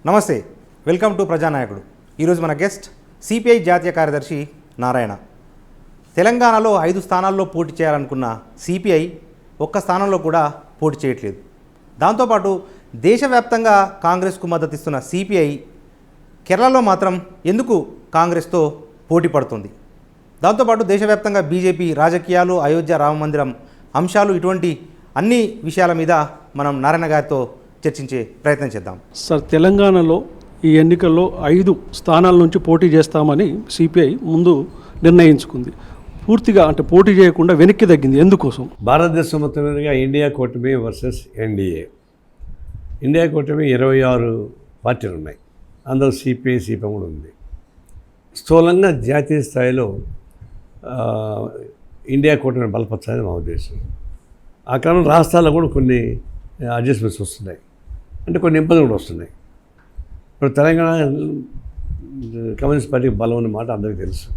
నమస్తే, welcome to ప్రజానాయకుడు. ఈరోజు మన గెస్ట్ సిపిఐ జాతీయ కార్యదర్శి నారాయణ. తెలంగాణలో 5 స్థానాల్లో పోటీ చేయాలనుకున్న సిపిఐ ఒక్క స్థానంలో కూడా పోటీ చేయట్లేదు. దాంతోపాటు దేశవ్యాప్తంగా కాంగ్రెస్కు మద్దతు ఇస్తున్న సిపిఐ కేరళలో మాత్రం ఎందుకు కాంగ్రెస్తో పోటీ పడుతుంది? దాంతోపాటు దేశవ్యాప్తంగా బీజేపీ రాజకీయాలు, అయోధ్య రామ మందిరం అంశాలు, ఇటువంటి అన్ని విషయాల మీద మనం నారాయణ గారితో చర్చించే ప్రయత్నం చేద్దాం. సార్, తెలంగాణలో ఈ ఎన్నికల్లో 5 స్థానాల నుంచి పోటీ చేస్తామని సిపిఐ ముందు నిర్ణయించుకుంది. పూర్తిగా అంటే పోటీ చేయకుండా వెనక్కి తగ్గింది. ఎందుకోసం? భారతదేశం మొత్తం మీదుగా ఇండియా కూటమి వర్సెస్ ఎన్డీఏ. ఇండియా కూటమి 26 పార్టీలు ఉన్నాయి. అందులో సిపిఐ కూడా ఉంది. స్థూలంగా జాతీయ స్థాయిలో ఇండియా కూటమిని బలపరచాలని మా ఉద్దేశం. ఆ కారణం రాష్ట్రాల్లో కూడా కొన్ని అడ్జస్ట్మెంట్స్ వస్తున్నాయి, అంటే కొన్ని ఇబ్బందులు కూడా వస్తున్నాయి. ఇప్పుడు తెలంగాణ కమ్యూనిస్ట్ పార్టీకి బలం ఉన్న మాట అందరికీ తెలుసు.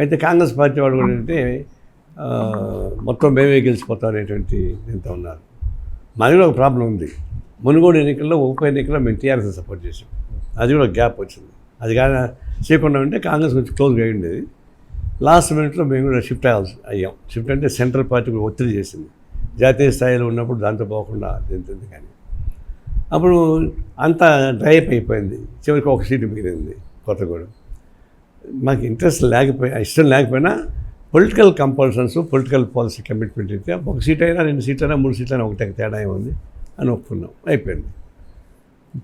అయితే కాంగ్రెస్ పార్టీ వాడు కూడా ఏంటంటే మొత్తం మేమే గెలిచిపోతాం అనేటువంటి దీంతో ఉన్నారు. మాది కూడా ఒక ప్రాబ్లం ఉంది. మునుగోడు ఎన్నికల్లో ఉప ఎన్నికల్లో మేము టీఆర్ఎస్ సపోర్ట్ చేసాం. అది కూడా గ్యాప్ వచ్చింది. అది కానీ చేయకుండా ఉంటే కాంగ్రెస్ కొంచెం క్లోజ్గా అయి ఉండేది. లాస్ట్ మినిట్లో మేము కూడా షిఫ్ట్ అయ్యాం. షిఫ్ట్ అంటే సెంట్రల్ పార్టీ కూడా ఒత్తిడి చేసింది. జాతీయ స్థాయిలో ఉన్నప్పుడు దాంతో పోకుండా తింటుంది. కానీ అప్పుడు అంతా డ్రైప్ అయిపోయింది. చివరికి ఒక సీటు మిగిలింది, కొత్తగూడెం. మాకు ఇష్టం లేకపోయినా political compulsions, political policy commitment అయితే ఒక సీట్ అయినా 2 సీట్లు అయినా 3 సీట్లు అయినా ఒకటే తేడా ఏముంది అని ఒప్పుకున్నాం. అయిపోయింది.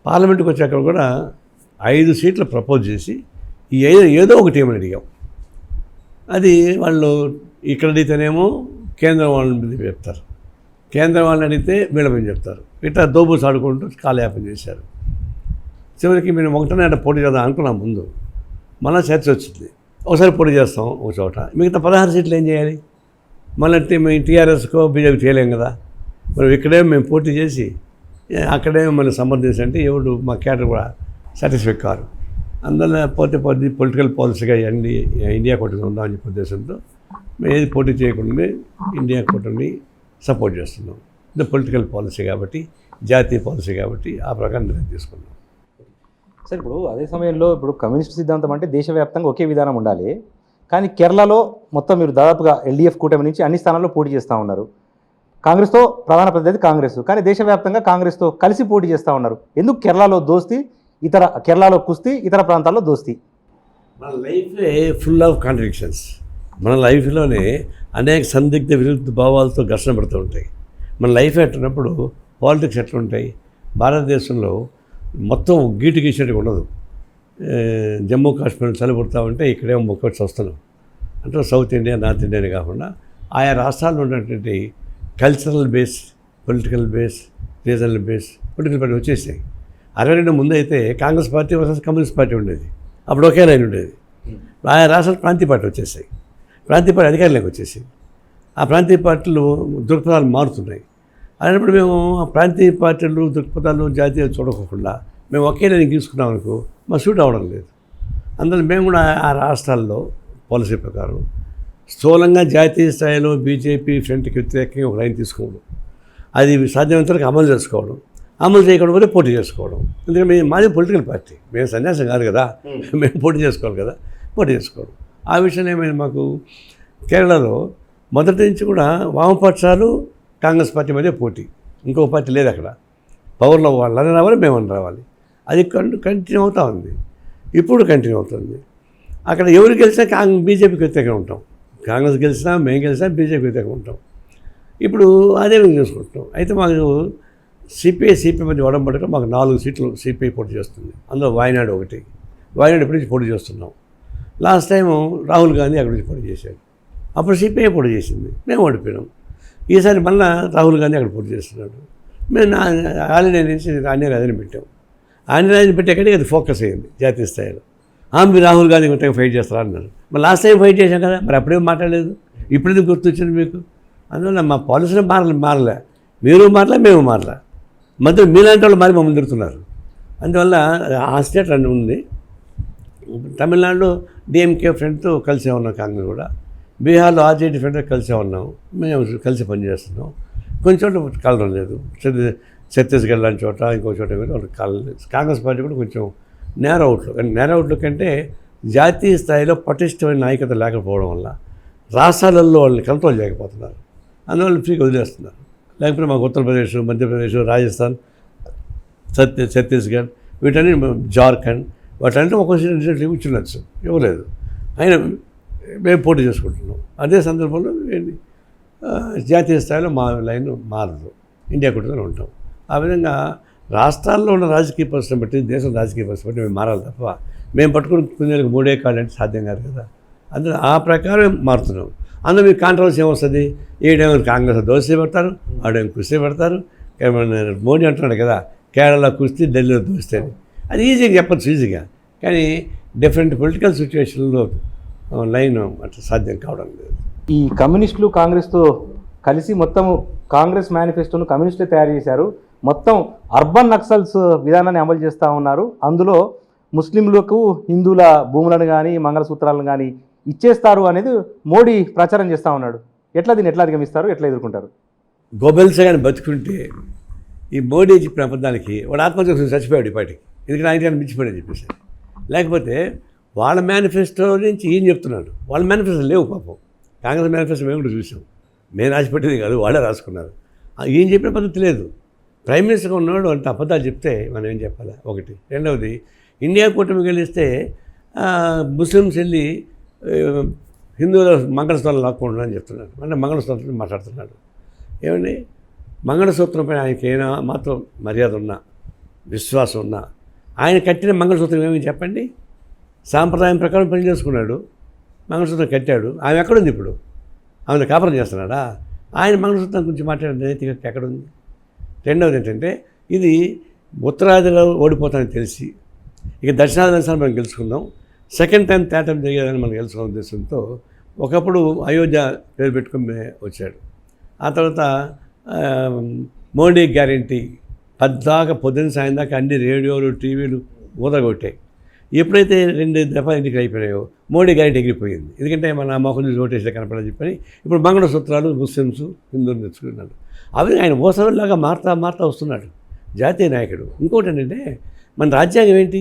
పార్లమెంట్కి వచ్చాక కూడా 5 సీట్లు ప్రపోజ్ చేసి ఏదో ఒక టీం అడిగాం. అది వాళ్ళు ఇక్కడ అడిగితేనేమో కేంద్రం వాళ్ళని చెప్తారు, కేంద్రం వాళ్ళని అడిగితే వీళ్ళమని చెప్తారు. ఇట్లా దోబూస్ ఆడుకుంటూ కాలయాపన చేశారు. చివరికి మేము ఒకటనే పోటీ చేద్దాం అనుకున్నాం ముందు. మళ్ళీ చర్చ వచ్చింది, ఒకసారి పోటీ చేస్తాం ఒక చోట, మిగతా 16 సీట్లు ఏం చేయాలి? మళ్ళీ మేము టీఆర్ఎస్కో బీజేపీ చేయలేం కదా. మరి ఇక్కడే మేము పోటీ చేసి అక్కడే మనం సమర్థించి అంటే ఎవరు మా క్యాడర్ కూడా సాటిస్ఫై కారు. అందువల్ల పోతే పొలిటికల్ పాలసీగా ఇండియా కూటమి ఉందామని చెప్పే ఉద్దేశంతో మేము ఏది పోటీ చేయకుండా ఇండియా కూటమిని సపోర్ట్ చేస్తున్నాం. ఇది పొలిటికల్ పాలసీ కాబట్టి, జాతీయ పాలసీ కాబట్టి ఆ ప్రకారం నిర్ణయం తీసుకున్నాం. సార్, ఇప్పుడు అదే సమయంలో ఇప్పుడు కమ్యూనిస్ట్ సిద్ధాంతం అంటే దేశవ్యాప్తంగా ఒకే విధానం ఉండాలి. కానీ కేరళలో మొత్తం మీరు దాదాపుగా ఎల్డీఎఫ్ కూటమి నుంచి అన్ని స్థానాల్లో పోటీ చేస్తూ ఉన్నారు. కాంగ్రెస్తో ప్రధాన ప్రత్యర్థి కాంగ్రెస్, కానీ దేశవ్యాప్తంగా కాంగ్రెస్తో కలిసి పోటీ చేస్తూ ఉన్నారు. ఎందుకు కేరళలో దోస్తీ, కేరళలో కుస్తీ, ఇతర ప్రాంతాల్లో దోస్తీ? మన లైఫే ఫుల్ ఆఫ్ కాంట్రడిక్షన్స్. మన లైఫ్లోనే అనేక సందిగ్ధ విరుద్ధ భావాలతో ఘర్షణ పడుతూ ఉంటాయి. మన లైఫ్ ఎట్టినప్పుడు పాలిటిక్స్ ఎట్లుంటాయి? భారతదేశంలో మొత్తం గీటు గీసేటివి ఉండదు. జమ్మూ కాశ్మీర్ చలి పుడతా ఉంటే ఇక్కడేమో మొక్కటి వస్తున్నాం అంటే సౌత్ ఇండియా, నార్త్ ఇండియా కాకుండా ఆయా రాష్ట్రాల్లో ఉన్నటువంటి cultural base, political base, regional base, political party వచ్చేసాయి. 62 ముందు అయితే Congress party versus communist party ఉండేది. అప్పుడు ఒకే లైన్ ఉండేది. ఆయా రాష్ట్రాలు ప్రాంతీయ పార్టీ వచ్చేసాయి. ప్రాంతీయ పార్టీ అధికారంలోకి వచ్చేసి ఆ ప్రాంతీయ పార్టీలు దృక్పథాలు మారుతున్నాయి. అయినప్పుడు మేము ఆ ప్రాంతీయ పార్టీలు దృక్పథాలు జాతీయ చూడకుండా మేము ఒకే లైన్ తీసుకున్నాం అనుకో, మా సూట్ అవ్వడం లేదు. అందువల్ల మేము కూడా ఆ రాష్ట్రాల్లో పాలసీ ప్రకారం స్థూలంగా జాతీయ స్థాయిలో బీజేపీ ఫ్రంట్కి వ్యతిరేకంగా ఒక లైన్ తీసుకోవడం, అది సాధ్యమైనంత వరకు అమలు చేసుకోవడం, అమలు చేయకుండా పోతే పోటీ చేసుకోవడం. ఎందుకంటే మాది పొలిటికల్ పార్టీ, మేము సన్యాసం కాదు కదా, మేము పోటీ చేసుకోవాలి కదా, పోటీ చేసుకోవడం. ఆ విషయంలో ఏమైనా మాకు కేరళలో మొదటి నుంచి కూడా వామపక్షాలు కాంగ్రెస్ పార్టీ మధ్య పోటీ, ఇంకో పార్టీ లేదు అక్కడ. పవర్లో వాళ్ళని రావాలి, మేమని రావాలి. అది కంటిన్యూ అవుతూ ఉంది, ఇప్పుడు కంటిన్యూ అవుతుంది. అక్కడ ఎవరు గెలిచినా బీజేపీకి వ్యతిరేకంగా ఉంటాం, కాంగ్రెస్ గెలిచినా మేము గెలిచినా బీజేపీ వ్యతిరేకంగా ఉంటాం. ఇప్పుడు అదే మేము చేసుకుంటాం. అయితే మాకు సిపిఐ మధ్య ఒడంబడిలో మాకు 4 సీట్లు సిపిఐ పోటీ చేస్తుంది. అందులో వాయనాడు ఒకటి. వాయనాడు ఎప్పటి నుంచి పోటీ చేస్తున్నాం. లాస్ట్ టైము రాహుల్ గాంధీ అక్కడి నుంచి పోటీ చేశాడు. అప్పుడు సిపిఐ పోటీ చేసింది, మేము ఓడిపోయినాం. ఈసారి మళ్ళీ రాహుల్ గాంధీ అక్కడ పోటీ చేస్తున్నాడు. మేము ఆంజనేయ నుంచి ఆంజనేయ పెట్టాం. ఆంజనేయ పెట్టేకంటే అది ఫోకస్ అయ్యింది జాతీయ స్థాయిలో. మీరు రాహుల్ గాంధీ కొంత ఫైట్ చేస్తారా అన్నారు. మరి లాస్ట్ టైం ఫైట్ చేశాం కదా, మరి అప్పుడేం మాట్లాడలేదు, ఇప్పుడు గుర్తొచ్చింది మీకు. అందువల్ల మా పాలసీని మారలే, మీరు మారలే, మేము మారలే. మధ్య మీలాంటి వాళ్ళు మరి మమ్మల్ని తిరుగుతున్నారు. అందువల్ల ఆ స్టేట్ అని ఉంది. తమిళనాడులో డిఎంకే ఫ్రెండ్తో కలిసే ఉన్నాం, కాంగ్రెస్ కూడా. బీహార్లో ఆర్జేడీ ఫ్రెండ్తో కలిసే ఉన్నాం, మేము కలిసి పనిచేస్తున్నాం. కొంచెం కలడం లేదు. ఛత్తీస్గఢ్ లాంటి చోట ఇంకో చోట కాంగ్రెస్ పార్టీ కూడా కొంచెం నేరో అవుట్లుక్ అంటే జాతీయ స్థాయిలో పటిష్టమైన నాయకత్వం లేకపోవడం వల్ల రాష్ట్రాలలో వాళ్ళని కంట్రోల్ చేయకపోతున్నారు, అందువల్ల ఫ్రీగా వదిలేస్తున్నారు. లేకపోతే మాకు ఉత్తరప్రదేశ్, మధ్యప్రదేశ్, రాజస్థాన్, ఛత్తీస్గఢ్, వీటన్ని జార్ఖండ్, వాటంటే ఒక రిజల్ట్ ఇవ్వచ్చుండొచ్చు, ఇవ్వలేదు. అయినా మేము పోటీ చేసుకుంటున్నాం. అదే సందర్భంలో జాతీయ స్థాయిలో మా లైన్ మారదు, ఇండియా కూటమిలో ఉంటాం. ఆ విధంగా రాష్ట్రాల్లో ఉన్న రాజకీయ పరిస్థితిని బట్టి, దేశం రాజకీయ పరిస్థితి బట్టి మేము మారాలి తప్ప మేము పట్టుకుని కుందేలకు 3 కాళ్ళు అంటే సాధ్యం కాదు కదా. అందులో ఆ ప్రకారం మారుతున్నాం. అందులో మీకు కాంట్రవర్సీ ఏమొస్తుంది? ఈడేమో కాంగ్రెస్ దోశ పెడతారు, ఆడేమో కుస్తీ పెడతారు. మోడీ అంటున్నాడు కదా, కేరళ కుస్తీ, ఢిల్లీలో దోస్తే. అది ఈజీగా చెప్పచ్చు, ఈజీగా. కానీ డిఫరెంట్ పొలిటికల్ సిచ్యువేషన్లో లైన్ అట్లా సాధ్యం కావడం లేదు. ఈ కమ్యూనిస్టులు కాంగ్రెస్తో కలిసి మొత్తం కాంగ్రెస్ మేనిఫెస్టోను కమ్యూనిస్టులే తయారు చేశారు. మొత్తం అర్బన్ నక్సల్స్ విధానాన్ని అమలు చేస్తూ ఉన్నారు. అందులో ముస్లింలకు హిందువుల భూములను కానీ మంగళసూత్రాలను కానీ ఇచ్చేస్తారు అనేది మోడీ ప్రచారం చేస్తూ ఉన్నాడు. దీన్ని ఎట్లా అధిగమిస్తారు, ఎట్లా ఎదుర్కొంటారు? గోబెల్స్ కానీ బతుకుంటే ఈ మోడీ చెప్పిన అబద్ధానికి వాడు ఆత్మహత్య చచ్చిపోయాడు ఇప్పటికి, ఎందుకంటే ఆయన మించిపోయాడని చెప్పేసి. లేకపోతే వాళ్ళ మేనిఫెస్టో నుంచి ఏం చెప్తున్నాడు? వాళ్ళ మేనిఫెస్టో లేవు పాపం. కాంగ్రెస్ మేనిఫెస్టో మేము కూడా చూసాం. మేము రాసిపెట్టేది కాదు, వాళ్ళే రాసుకున్నారు. ఏం చెప్పిన పద్ధతి లేదు. ప్రైమ్ మినిస్టర్గా ఉన్నవాడు అంటే అబద్ధాలు చెప్తే మనం ఏం చెప్పాలి? ఒకటి. రెండవది, ఇండియా కూటమి గెలిస్తే ముస్లిమ్స్ వెళ్ళి హిందువుల మంగళసూత్రాలు లాక్కుంటున్నా అని చెప్తున్నాడు. అంటే మంగళసూత్రం మాట్లాడుతున్నాడు. ఏమండి, మంగళసూత్రం పైన ఆయనకి ఏమైనా మాత్రం మర్యాద ఉన్నా, విశ్వాసం ఉన్నా, ఆయన కట్టిన మంగళసూత్రం ఏమని చెప్పండి? సాంప్రదాయం ప్రకారం పెళ్లి చేసుకున్నాడు, మంగళసూత్రం కట్టాడు. ఆమె ఎక్కడుంది ఇప్పుడు? ఆమెను కాపురం చేస్తున్నాడా? ఆయన మంగళసూత్రం గురించి మాట్లాడే నైతిక ఎక్కడుంది? రెండవది ఏంటంటే, ఇది ఉత్తరాదిలో ఓడిపోతానని తెలిసి ఇక దక్షిణాది మనం గెలుచుకుందాం, సెకండ్ టైం థర్డ్ టైం జరిగేదని మనం గెలుచుకునే ఉద్దేశంతో ఒకప్పుడు అయోధ్య పేరు పెట్టుకుని వచ్చాడు. ఆ తర్వాత మోడీ గ్యారంటీ పొద్దున్న సాయం దాకా అన్ని రేడియోలు, టీవీలు ఊదగొట్టాయి. ఎప్పుడైతే 2 దఫా ఎన్నికలు అయిపోయాయో మోడీ గ్యారెంటీ ఎగిరిపోయింది. ఎందుకంటే మన మొహం చూసి ఓటేసే కనపడని చెప్పని ఇప్పుడు మంగళసూత్రాలు ముస్లిమ్స్, హిందువులు తెచ్చుకున్నాడు. అవి ఆయన ఓసరులాగా మారుతా వస్తున్నాడు జాతీయ నాయకుడు. ఇంకోటి ఏంటంటే, మన రాజ్యాంగం ఏంటి?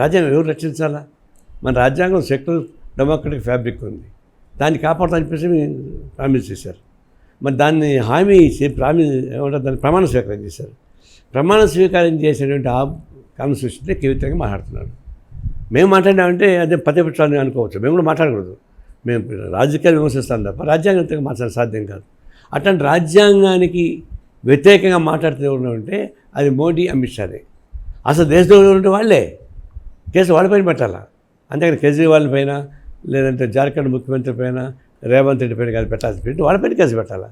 రాజ్యాంగం ఎవరు రక్షించాలా? మన రాజ్యాంగం సెక్యులర్ డెమోక్రటిక్ ఫ్యాబ్రిక్ ఉంది, దాన్ని కాపాడుతా చెప్పేసి ప్రామిస్ చేశారు. మరి దాన్ని హామీ ఇచ్చి ఏమంటారు, దాన్ని ప్రమాణ స్వీకారం చేశారు. ప్రమాణ స్వీకారం చేసేటువంటి ఆ కాన్స్టిట్యూషన్కి వ్యతిరేకంగా మాట్లాడుతున్నాడు. మేము మాట్లాడినామంటే అదే ప్రతిపక్షాన్ని అనుకోవచ్చు, మేము కూడా మాట్లాడకూడదు. మేము రాజకీయాలు విమర్శిస్తాం తప్ప రాజ్యాంగం వ్యతిరేకంగా మాట్లాడడం సాధ్యం కాదు. అట్లాంటి రాజ్యాంగానికి వ్యతిరేకంగా మాట్లాడుతూ ఉన్నామంటే అది మోడీ, అమిత్ షానే. అసలు దేశంలో ఉంటే వాళ్ళే కేసు వాళ్ళపైన పెట్టాలా. అంతేకాని కేజ్రీవాల్ పైన, లేదంటే జార్ఖండ్ ముఖ్యమంత్రి పైన, రేవంత్ రెడ్డి పైన కాదు పెట్టాల్సి పెట్టి వాళ్ళపైన కేసు పెట్టాలా.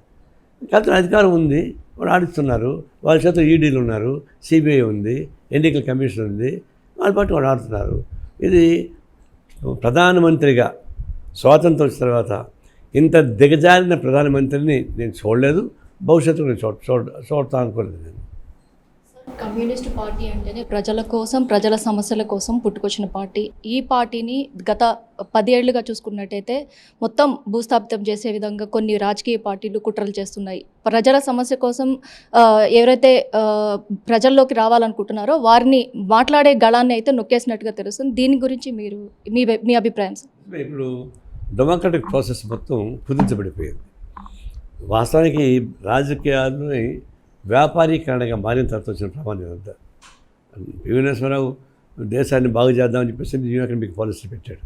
కాదు, అధికారం ఉంది, వాళ్ళు ఆడిస్తున్నారు. వాళ్ళ చేత ఈడీలు ఉన్నారు, సిబిఐ ఉంది, ఎన్నికల కమిషన్ ఉంది, వాళ్ళ పాటు వాళ్ళు ఆడుతున్నారు. ఇది ప్రధానమంత్రిగా స్వాతంత్రం వచ్చిన తర్వాత ఇంత దిగజారిన ప్రధానమంత్రిని నేను చూడలేదు, భవిష్యత్తులో నేను చూడతా అనుకోలేదు నేను. కమ్యూనిస్ట్ పార్టీ అంటేనే ప్రజల కోసం, ప్రజల సమస్యల కోసం పుట్టుకొచ్చిన పార్టీ. ఈ పార్టీని గత 10 ఏళ్లుగా చూసుకున్నట్టయితే మొత్తం భూస్థాపితం చేసే విధంగా కొన్ని రాజకీయ పార్టీలు కుట్రలు చేస్తున్నాయి. ప్రజల సమస్య కోసం ఎవరైతే ప్రజల్లోకి రావాలనుకుంటున్నారో వారిని మాట్లాడే గళాన్ని అయితే నొక్కేసినట్టుగా తెలుస్తుంది. దీని గురించి మీరు మీ అభిప్రాయం సార్? ఇప్పుడు డెమోక్రటిక్ ప్రాసెస్ మొత్తం కుదించబడిపోయింది. వాస్తవానికి రాజకీయాలని వ్యాపారీకరణగా మారిన తర్వాత వచ్చిన ప్రమాదం అంతా. పివి నరసింహారావు దేశాన్ని బాగు చేద్దామని చెప్పేసి న్యూ ఎకనమిక్ పాలసీ పెట్టాడు.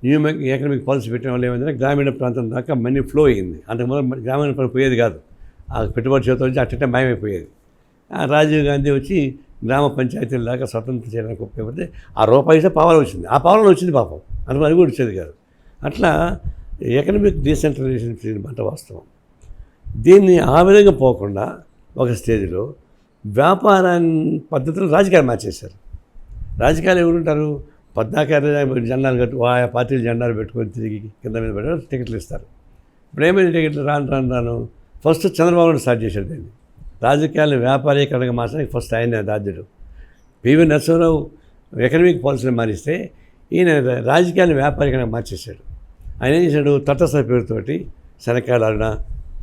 న్యూ ఎకనమిక్ పాలసీ పెట్టడం వల్ల ఏమైందంటే గ్రామీణ ప్రాంతం దాకా మనీ ఫ్లో అయింది. అంతకుముందు గ్రామీణ ప్రాంతం పోయేది కాదు, ఆ పెట్టుబడి చేత వచ్చి అట్టే మాయమైపోయేది. రాజీవ్ గాంధీ వచ్చి గ్రామ పంచాయతీల దాకా స్వతంత్రం చేయడానికి ఉపయోగపడితే ఆ రూపాయి పావలా వచ్చింది, ఆ పావలా వచ్చింది పాపం, అందుకు అది కూడా వచ్చేది కాదు. అట్లా ఎకనమిక్ డీసెంట్రలైజేషన్ మాట వాస్తవం. దీన్ని ఆ విధంగా పోకుండా ఒక స్టేజ్లో వ్యాపారాన్ని పద్ధతులు రాజకీయాలు మార్చేశారు. రాజకీయాలు ఎవరుంటారు? పద్దాక జెండాలు ఆయా పార్టీలు జెండాలు పెట్టుకొని తిరిగి కింద మీద పెట్టారు, టికెట్లు ఇస్తారు. ఇప్పుడు ఏమైంది టికెట్లు రాను ఫస్ట్ చంద్రబాబు నాయుడు స్టార్ట్ చేశాడు దీన్ని. రాజకీయాలను వ్యాపారీకరణగా మార్చడానికి ఫస్ట్ ఆయన బాధ్యుడు. పివి నరసింహారావు ఎకనమిక్ పాలసీని మారిస్తే ఈయన రాజకీయాలను వ్యాపారీకరణగా మార్చేశాడు. ఆయన ఏం చేశాడు? తటస్థ పేరుతోటి శనకాల అరుణ,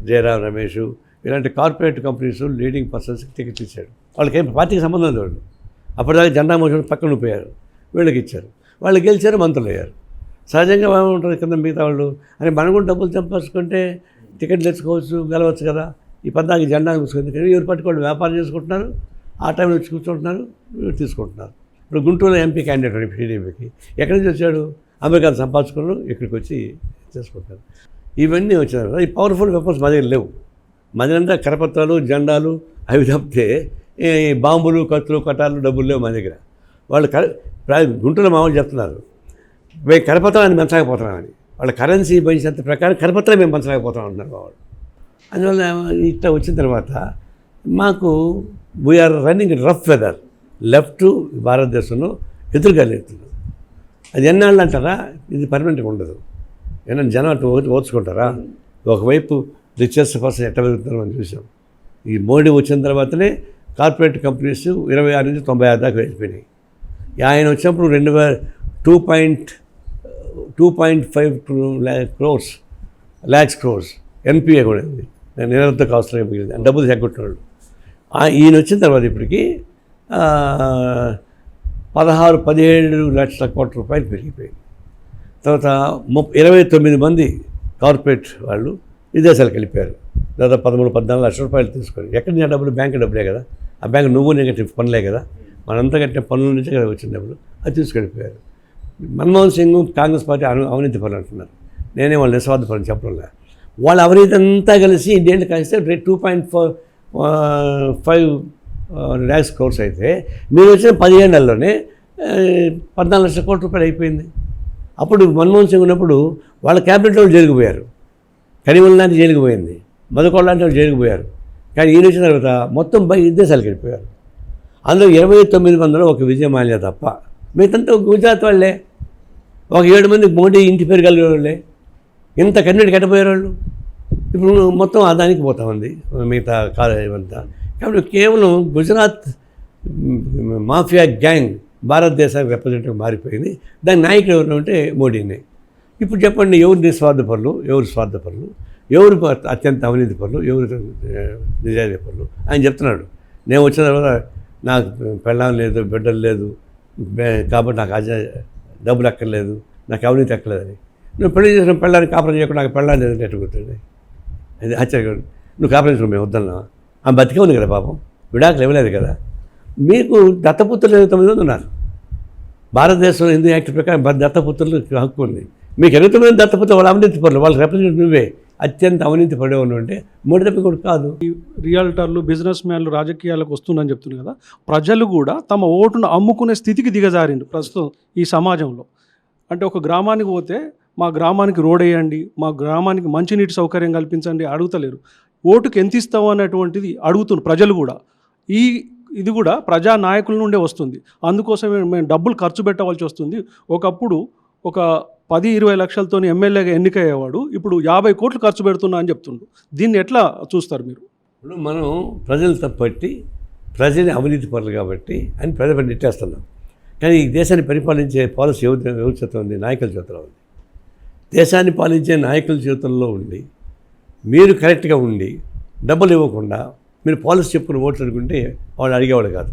జయరాం రమేష్ ఇలాంటి కార్పొరేట్ కంపెనీస్ లీడింగ్ పర్సన్స్కి టికెట్ ఇచ్చాడు. వాళ్ళకి ఏం పార్టీకి సంబంధం లేదు. వాళ్ళు అప్పటిదాకా జెండా మోసం పక్కన పోయారు, వీళ్ళకి ఇచ్చారు. వాళ్ళు గెలిచారు, మంత్రులు అయ్యారు. సహజంగా ఉంటుంది కింద మిగతా వాళ్ళు అని మనం కూడా డబ్బులు సంపాదించుకుంటే టికెట్ తెచ్చుకోవచ్చు, గెలవచ్చు కదా. ఈ పద్దాకి జెండా చూసుకుంది కానీ ఎవరు పట్టుకోండి వ్యాపారం చేసుకుంటున్నారు, ఆ టైంలో వచ్చి కూర్చుంటున్నారు, తీసుకుంటున్నారు. ఇప్పుడు గుంటూరులో ఎంపీ క్యాండిడేట్ టీడీపీకి ఎక్కడి నుంచి వచ్చాడు? అమెరికాలో సంపాదించుకున్నారు, ఇక్కడికి వచ్చి చేసుకుంటారు. ఇవన్నీ వచ్చినారు. ఈ పవర్ఫుల్ వెపన్స్ మా దగ్గర లేవు. మా దగ్గర కరపత్రాలు, జెండాలు అవి తప్పితే ఈ బాంబులు, కత్తులు, కటార్లు, డబ్బులు లేవు మా దగ్గర. వాళ్ళు గుంటూరులో మామూలు చెప్తున్నారు మేము కరపత్రాన్ని పెంచలేకపోతున్నామని. వాళ్ళ కరెన్సీ భవిష్యత్తు ప్రకారం కరపత్రం మేము పెంచలేకపోతాం అంటున్నారు వాళ్ళు. అందువల్ల ఇట్లా వచ్చిన తర్వాత మాకు we are running rough weather. Left భారతదేశంలో ఎదురుగా లేదు. అది ఎన్నాళ్ళు అంటారా? ఇది పర్మనెంట్గా ఉండదు. ఏమన్నా జనం అటు ఓర్చుకుంటారా? ఒకవైపు రిచెస్ట్ పర్సన్ ఎట్లా పెరుగుతున్నారో మనం చూసాం. ఈ మోడీ వచ్చిన తర్వాతనే కార్పొరేట్ కంపెనీస్ 26 నుంచి 96 దాకా వెళ్ళిపోయినాయి. ఆయన వచ్చినప్పుడు 2.5 lakhs ఎన్పిఏ కూడా ఉంది. నిరర్ధక అవసరం మిగిలింది, డబ్బులు తగ్గొట్టినాడు. ఈయన వచ్చిన తర్వాత ఇప్పటికి 16-17 లక్షల కోట్ల రూపాయలు పెరిగిపోయింది. తర్వాత 29 మంది కార్పొరేట్ వాళ్ళు విదేశాలకు వెళ్ళిపోయారు. దాదాపు 13-14 లక్షల రూపాయలు తీసుకొని. ఎక్కడి నుంచి డబ్బులు? బ్యాంకు డబ్బులే కదా. ఆ బ్యాంకు నువ్వు నెగటివ్ పనులే కదా, మనంతా కట్టిన పనుల నుంచే కదా వచ్చిన డబ్బులు. అది తీసుకెళ్ళిపోయారు. మన్మోహన్ సింగ్ కాంగ్రెస్ పార్టీ అవినీతి పనులు అంటున్నారు. నేనే వాళ్ళు నిస్వార్థ పనులు చెప్పడంలే. వాళ్ళ అవినీతి అంతా కలిసి ఇండియన్ కలిస్తే 2.5 lakhs crores అయితే మీరు వచ్చిన 17 నెలల్లోనే 14 లక్షల కోట్ల రూపాయలు అయిపోయింది. అప్పుడు మన్మోహన్ సింగ్ ఉన్నప్పుడు వాళ్ళ క్యాబినెట్లో జరిగిపోయారు. కనిమల్ లాంటి జైలుకు పోయింది, మధుకోళ్ళ లాంటి వాళ్ళు జైలుకు పోయారు. కానీ ఈయన వచ్చిన తర్వాత మొత్తం విదేశాలకు వెళ్ళిపోయారు. అందులో 29 మందిలో ఒక విజయ మాల్యా తప్ప మిగతా గుజరాత్ వాళ్ళే. ఒక 7 మంది మోడీ ఇంటి పేరు కలిగిన వాళ్ళే. ఇంత కన్నీటి కట్టపోయారు వాళ్ళు. ఇప్పుడు మొత్తం ఆదానికి పోతా ఉంది మిగతా ఇవంతా. కాబట్టి కేవలం గుజరాత్ మాఫియా గ్యాంగ్ భారతదేశానికి రిప్రజెంటేటివ్ మారిపోయింది. దాని నాయకుడు ఎవరు అంటే మోడీనే. ఇప్పుడు చెప్పండి, ఎవరు నిస్వార్థపరులు, ఎవరు స్వార్థపరులు, ఎవరు అత్యంత అవినీతి పరులు, ఎవరు నిజాయితీ పరులు? ఆయన చెప్తున్నాడు, నేను వచ్చిన తర్వాత నాకు పెళ్ళాం లేదు, బిడ్డలు లేదు, కాబట్టి నాకు డబ్బులు ఎక్కర్లేదు, నాకు అవినీతి ఎక్కలేదని. నువ్వు పెళ్లి చేసిన పెళ్ళాన్ని కాపురం చేయకుండా నాకు పెళ్ళాన్ని లేదంటే ఎట్టు గుర్తుంది? అది ఆశ్చర్యం. నువ్వు కాపురం చేసుకుని మేము వద్దన్నా, ఆమె బతికే ఉంది కదా పాపం, విడాకులు ఇవ్వలేదు కదా. మీకు దత్తపుత్రులు 29 మంది ఉన్నారు. భారతదేశంలో హిందూ యాక్ట్ ప్రకారం దత్తపుత్రులకు హక్కు ఉంది. మీకు 29 మంది దత్తపుత్రులు వాళ్ళు అవినీతి పరులు, వాళ్ళకి రిప్రజెంటేటివ్ నువ్వే. అత్యంత అవినీతి పడేవాళ్ళు అంటే మోడీ తప్ప కూడా కాదు. రియాల్టర్లు, బిజినెస్ మ్యాన్లు రాజకీయాలకు వస్తుందని చెప్తున్నారు కదా. ప్రజలు కూడా తమ ఓటును అమ్ముకునే స్థితికి దిగజారింది ప్రస్తుతం ఈ సమాజంలో. అంటే ఒక గ్రామానికి పోతే మా గ్రామానికి రోడ్ వేయండి, మా గ్రామానికి మంచినీటి సౌకర్యం కల్పించండి అడుగుతలేరు. ఓటుకు ఎంత ఇస్తావు అనేటువంటిది అడుగుతున్నారు ప్రజలు కూడా. ఇది కూడా ప్రజా నాయకుల నుండే వస్తుంది. అందుకోసమే మేము డబ్బులు ఖర్చు పెట్టవలసి వస్తుంది. ఒకప్పుడు ఒక 10-20 లక్షలతో ఎమ్మెల్యేగా ఎన్నికయ్యేవాడు ఇప్పుడు 50 కోట్లు ఖర్చు పెడుతున్నా అని చెప్తుండు. దీన్ని ఎట్లా చూస్తారు మీరు? ఇప్పుడు మనం ప్రజలు తప్పట్టి ప్రజలు అవినీతి పరులు కాబట్టి అని ప్రజలు నెట్టేస్తున్నాం. కానీ ఈ దేశాన్ని పరిపాలించే పాలసీ ఎవరి చేతిలో ఉంది? నాయకుల చేతిలో ఉంది. దేశాన్ని పాలించే నాయకుల చేతుల్లో ఉండి మీరు కరెక్ట్గా ఉండి డబ్బులు ఇవ్వకుండా మీరు పాలసీ చెప్పుకుని ఓట్లు అనుకుంటే వాళ్ళు అడిగేవాడు కాదు.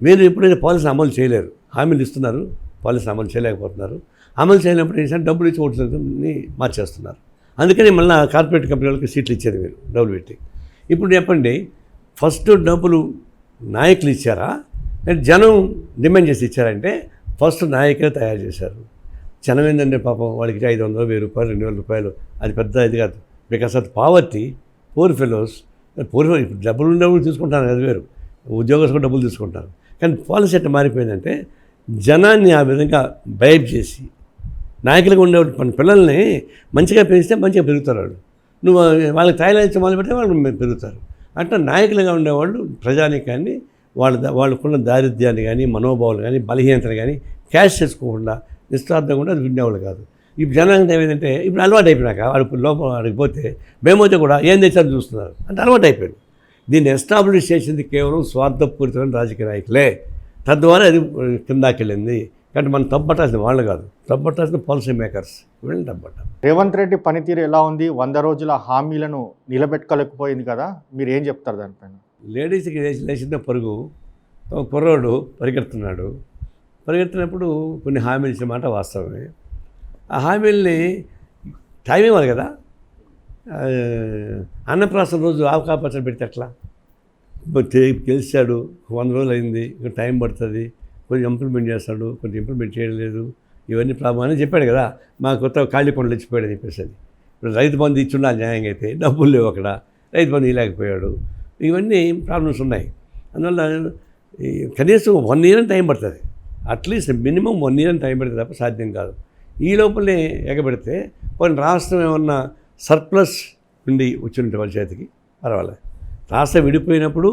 మీరు ఎప్పుడైతే పాలసీని అమలు చేయలేరు, హామీలు ఇస్తున్నారు, పాలసీని అమలు చేయలేకపోతున్నారు. అమలు చేయనప్పుడు ఏంటంటే డబ్బులు ఇచ్చి ఓట్లని మార్చేస్తున్నారు. అందుకని మళ్ళీ కార్పొరేట్ కంపెనీలకు సీట్లు ఇచ్చారు మీరు డబ్బులు పెట్టి. ఇప్పుడు చెప్పండి, ఫస్ట్ డబ్బులు నాయకులు ఇచ్చారా అంటే జనం డిమాండ్ చేసి ఇచ్చారంటే ఫస్ట్ నాయకులే తయారు చేశారు. జనం ఏంటంటే పాపం వాళ్ళకి 500, 1000 రూపాయలు, 2000 రూపాయలు అది పెద్ద ఇది కాదు. Because of poverty, poor fellows, ఇప్పుడు డబ్బులు ఉండేవాళ్ళు తీసుకుంటారు, అది వేరు, ఉద్యోగస్తులు డబ్బులు తీసుకుంటారు. కానీ పాలసీ ఎట్లా మారిపోయిందంటే జనాన్ని ఆ విధంగా బ్రైబ్ చేసి నాయకులుగా ఉండేవాళ్ళు మన పిల్లల్ని మంచిగా పెంచితే మంచిగా పెరుగుతారు వాళ్ళు. నువ్వు వాళ్ళకి తాయిలాంచి మొదలు పెడితే వాళ్ళు పెరుగుతారు. అంటే నాయకులుగా ఉండేవాళ్ళు ప్రజానీకాన్ని వాళ్ళకున్న దారిద్ర్యాన్ని కానీ, మనోభావాలు కానీ, బలహీనతలు కానీ క్యాష్ చేసుకోకుండా నిస్వార్థంగా కూడా అది వినేవాళ్ళు కాదు. ఇప్పుడు జనానికి ఏమైందంటే ఇప్పుడు అలవాటు అయిపోయినాక వాడు లోపల అడిగిపోతే మేమైతే కూడా ఏం తెచ్చారని చూస్తున్నారు అంటే అలవాటు అయిపోయింది. దీన్ని ఎస్టాబ్లిష్ చేసింది కేవలం స్వార్థపూరితమైన రాజకీయ నాయకులే. తద్వారా అది కిందాకి వెళ్ళింది. కాబట్టి మనం తప్పట్టాల్సిన వాళ్ళు కాదు, తప్పట్టాల్సిన పాలసీ మేకర్స్, వీళ్ళని తప్పట్టాలి. రేవంత్ రెడ్డి పనితీరు ఎలా ఉంది? 100 రోజుల హామీలను నిలబెట్టుకోలేకపోయింది కదా, మీరు ఏం చెప్తారు దానిపైన? లేడీస్కి లేచిన పరుగు, ఒక కుర్రోడు పరిగెడుతున్నప్పుడు కొన్ని హామీలు ఇచ్చిన మాట వాస్తవమే. ఆ హామీల్ని టైం ఇవ్వాలి కదా. అన్నప్రాసన రోజు ఆవకాయ పచ్చడి పెడితే ఎట్లా? గెలిచాడు, 100 రోజులు అయింది, ఇంకా టైం పడుతుంది, కొంచెం ఇంప్లిమెంట్ చేస్తాడు, కొంచెం ఇంప్లిమెంట్ చేయలేదు, ఇవన్నీ ప్రాబ్లం అని చెప్పాడు కదా. మా కొత్త ఖాళీ పనులు ఇచ్చిపోయాడని చెప్పేసి. అది ఇప్పుడు రైతు బంధు ఇచ్చున్నా న్యాయంగా అయితే డబ్బులు లేవు అక్కడ, రైతు బంధు ఇవ్వలేకపోయాడు, ఇవన్నీ ప్రాబ్లమ్స్ ఉన్నాయి. అందువల్ల కనీసం 1 year టైం పడుతుంది, అట్లీస్ట్ మినిమం 1 year టైం పడుతుంది తప్ప సాధ్యం కాదు. ఈ లోపలే ఎగబెడితే కొన్ని రాష్ట్రం ఏమన్నా సర్ప్లస్ ఉండి వచ్చినట్టు వాళ్ళ చేతికి పర్వాలేదు. రాష్ట్రం విడిపోయినప్పుడు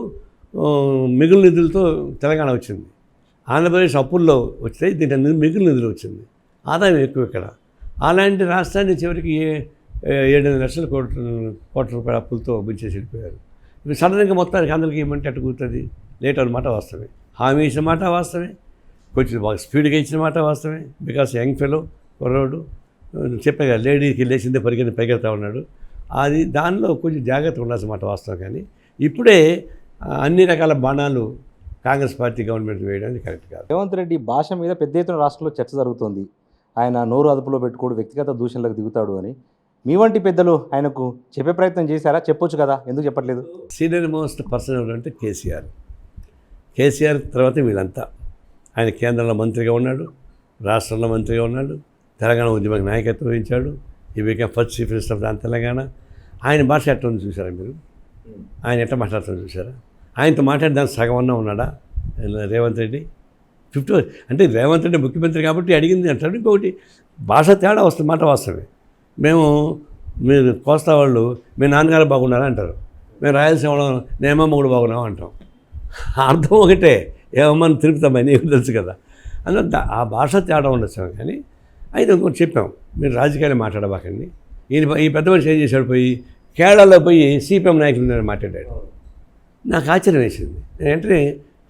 మిగులు నిధులతో తెలంగాణ వచ్చింది, ఆంధ్రప్రదేశ్ అప్పుల్లో వస్తే దీంట్లో మిగులు నిధులు వచ్చింది, ఆదాయం ఎక్కువ ఇక్కడ. అలాంటి రాష్ట్రాన్ని చివరికి 7 లక్షల కోట్ల రూపాయల అప్పులతో ముంచేసి వెళ్ళిపోయారు. ఇప్పుడు సడన్గా మొత్తానికి అందరికీ ఏమంటే అటు కూర్తుంది. లేట్ అన్నమాట వాస్తవమే, హామీ ఇచ్చిన మాట వాస్తవమే, కొంచెం బాగా స్పీడ్గా ఇచ్చిన మాట వాస్తవమే. బికాస్ యంగ్ ఫెలో కుర్రోడు చెప్పే కదా, లేడీకి లేచిందే పరిగెడతా ఉన్నాడు. అది దానిలో కొంచెం జాగ్రత్తగా ఉండాల్సిన మాట వాస్తవం. కానీ ఇప్పుడే అన్ని రకాల బాణాలు కాంగ్రెస్ పార్టీ గవర్నమెంట్ వేయడానికి కరెక్ట్ కాదు. రేవంత్ రెడ్డి భాష మీద పెద్ద ఎత్తున రాష్ట్రంలో చర్చ జరుగుతోంది. ఆయన నోరు అదుపులో పెట్టుకోడు, వ్యక్తిగత దూషణలకు దిగుతాడు అని మీ వంటి పెద్దలు ఆయనకు చెప్పే ప్రయత్నం చేశారా? చెప్పొచ్చు కదా, ఎందుకు చెప్పట్లేదు? సీనియర్ మోస్ట్ పర్సన్ ఎవరంటే కేసీఆర్ తర్వాత వీళ్ళంతా. ఆయన కేంద్రంలో మంత్రిగా ఉన్నాడు, రాష్ట్రంలో మంత్రిగా ఉన్నాడు, తెలంగాణ ఉద్యమానికి నాయకత్వం వహించాడు. He became first chief minister of దాని తెలంగాణ. ఆయన భాష ఎట్లా ఉంది చూసారా మీరు? ఆయన ఎట్లా మాట్లాడుతుంది చూసారా? ఆయనతో మాట్లాడే దానికి సగం అన్నా ఉన్నాడా రేవంత్ రెడ్డి? 50 అంటే రేవంత్ రెడ్డి ముఖ్యమంత్రి కాబట్టి అడిగింది అంటాడు. ఇంకొకటి భాష తేడా వస్తుంది, మాట వాస్తవమే. మీరు కోస్తా వాళ్ళు మీ నాన్నగారు బాగున్నారా అంటారు, మేము రాయలసీమ వాళ్ళు నేమమ్మ కూడా బాగున్నాం అంటాం. అర్థం ఒకటే, ఏమమ్మని తిరుగుతామని నీకు తెలుసు కదా. అందులో ఆ భాష తేడా ఉండొచ్చు. కానీ అయితే ఇంకోటి చెప్పాం, మీరు రాజకీయాలు మాట్లాడబాకండి. ఈ పెద్ద మనిషి ఏం చేశాడు, పోయి కేరళలో పోయి సిపిఎం నాయకులు మాట్లాడాడు. నాకు ఆశ్చర్యం వేసింది. నేను వెంటనే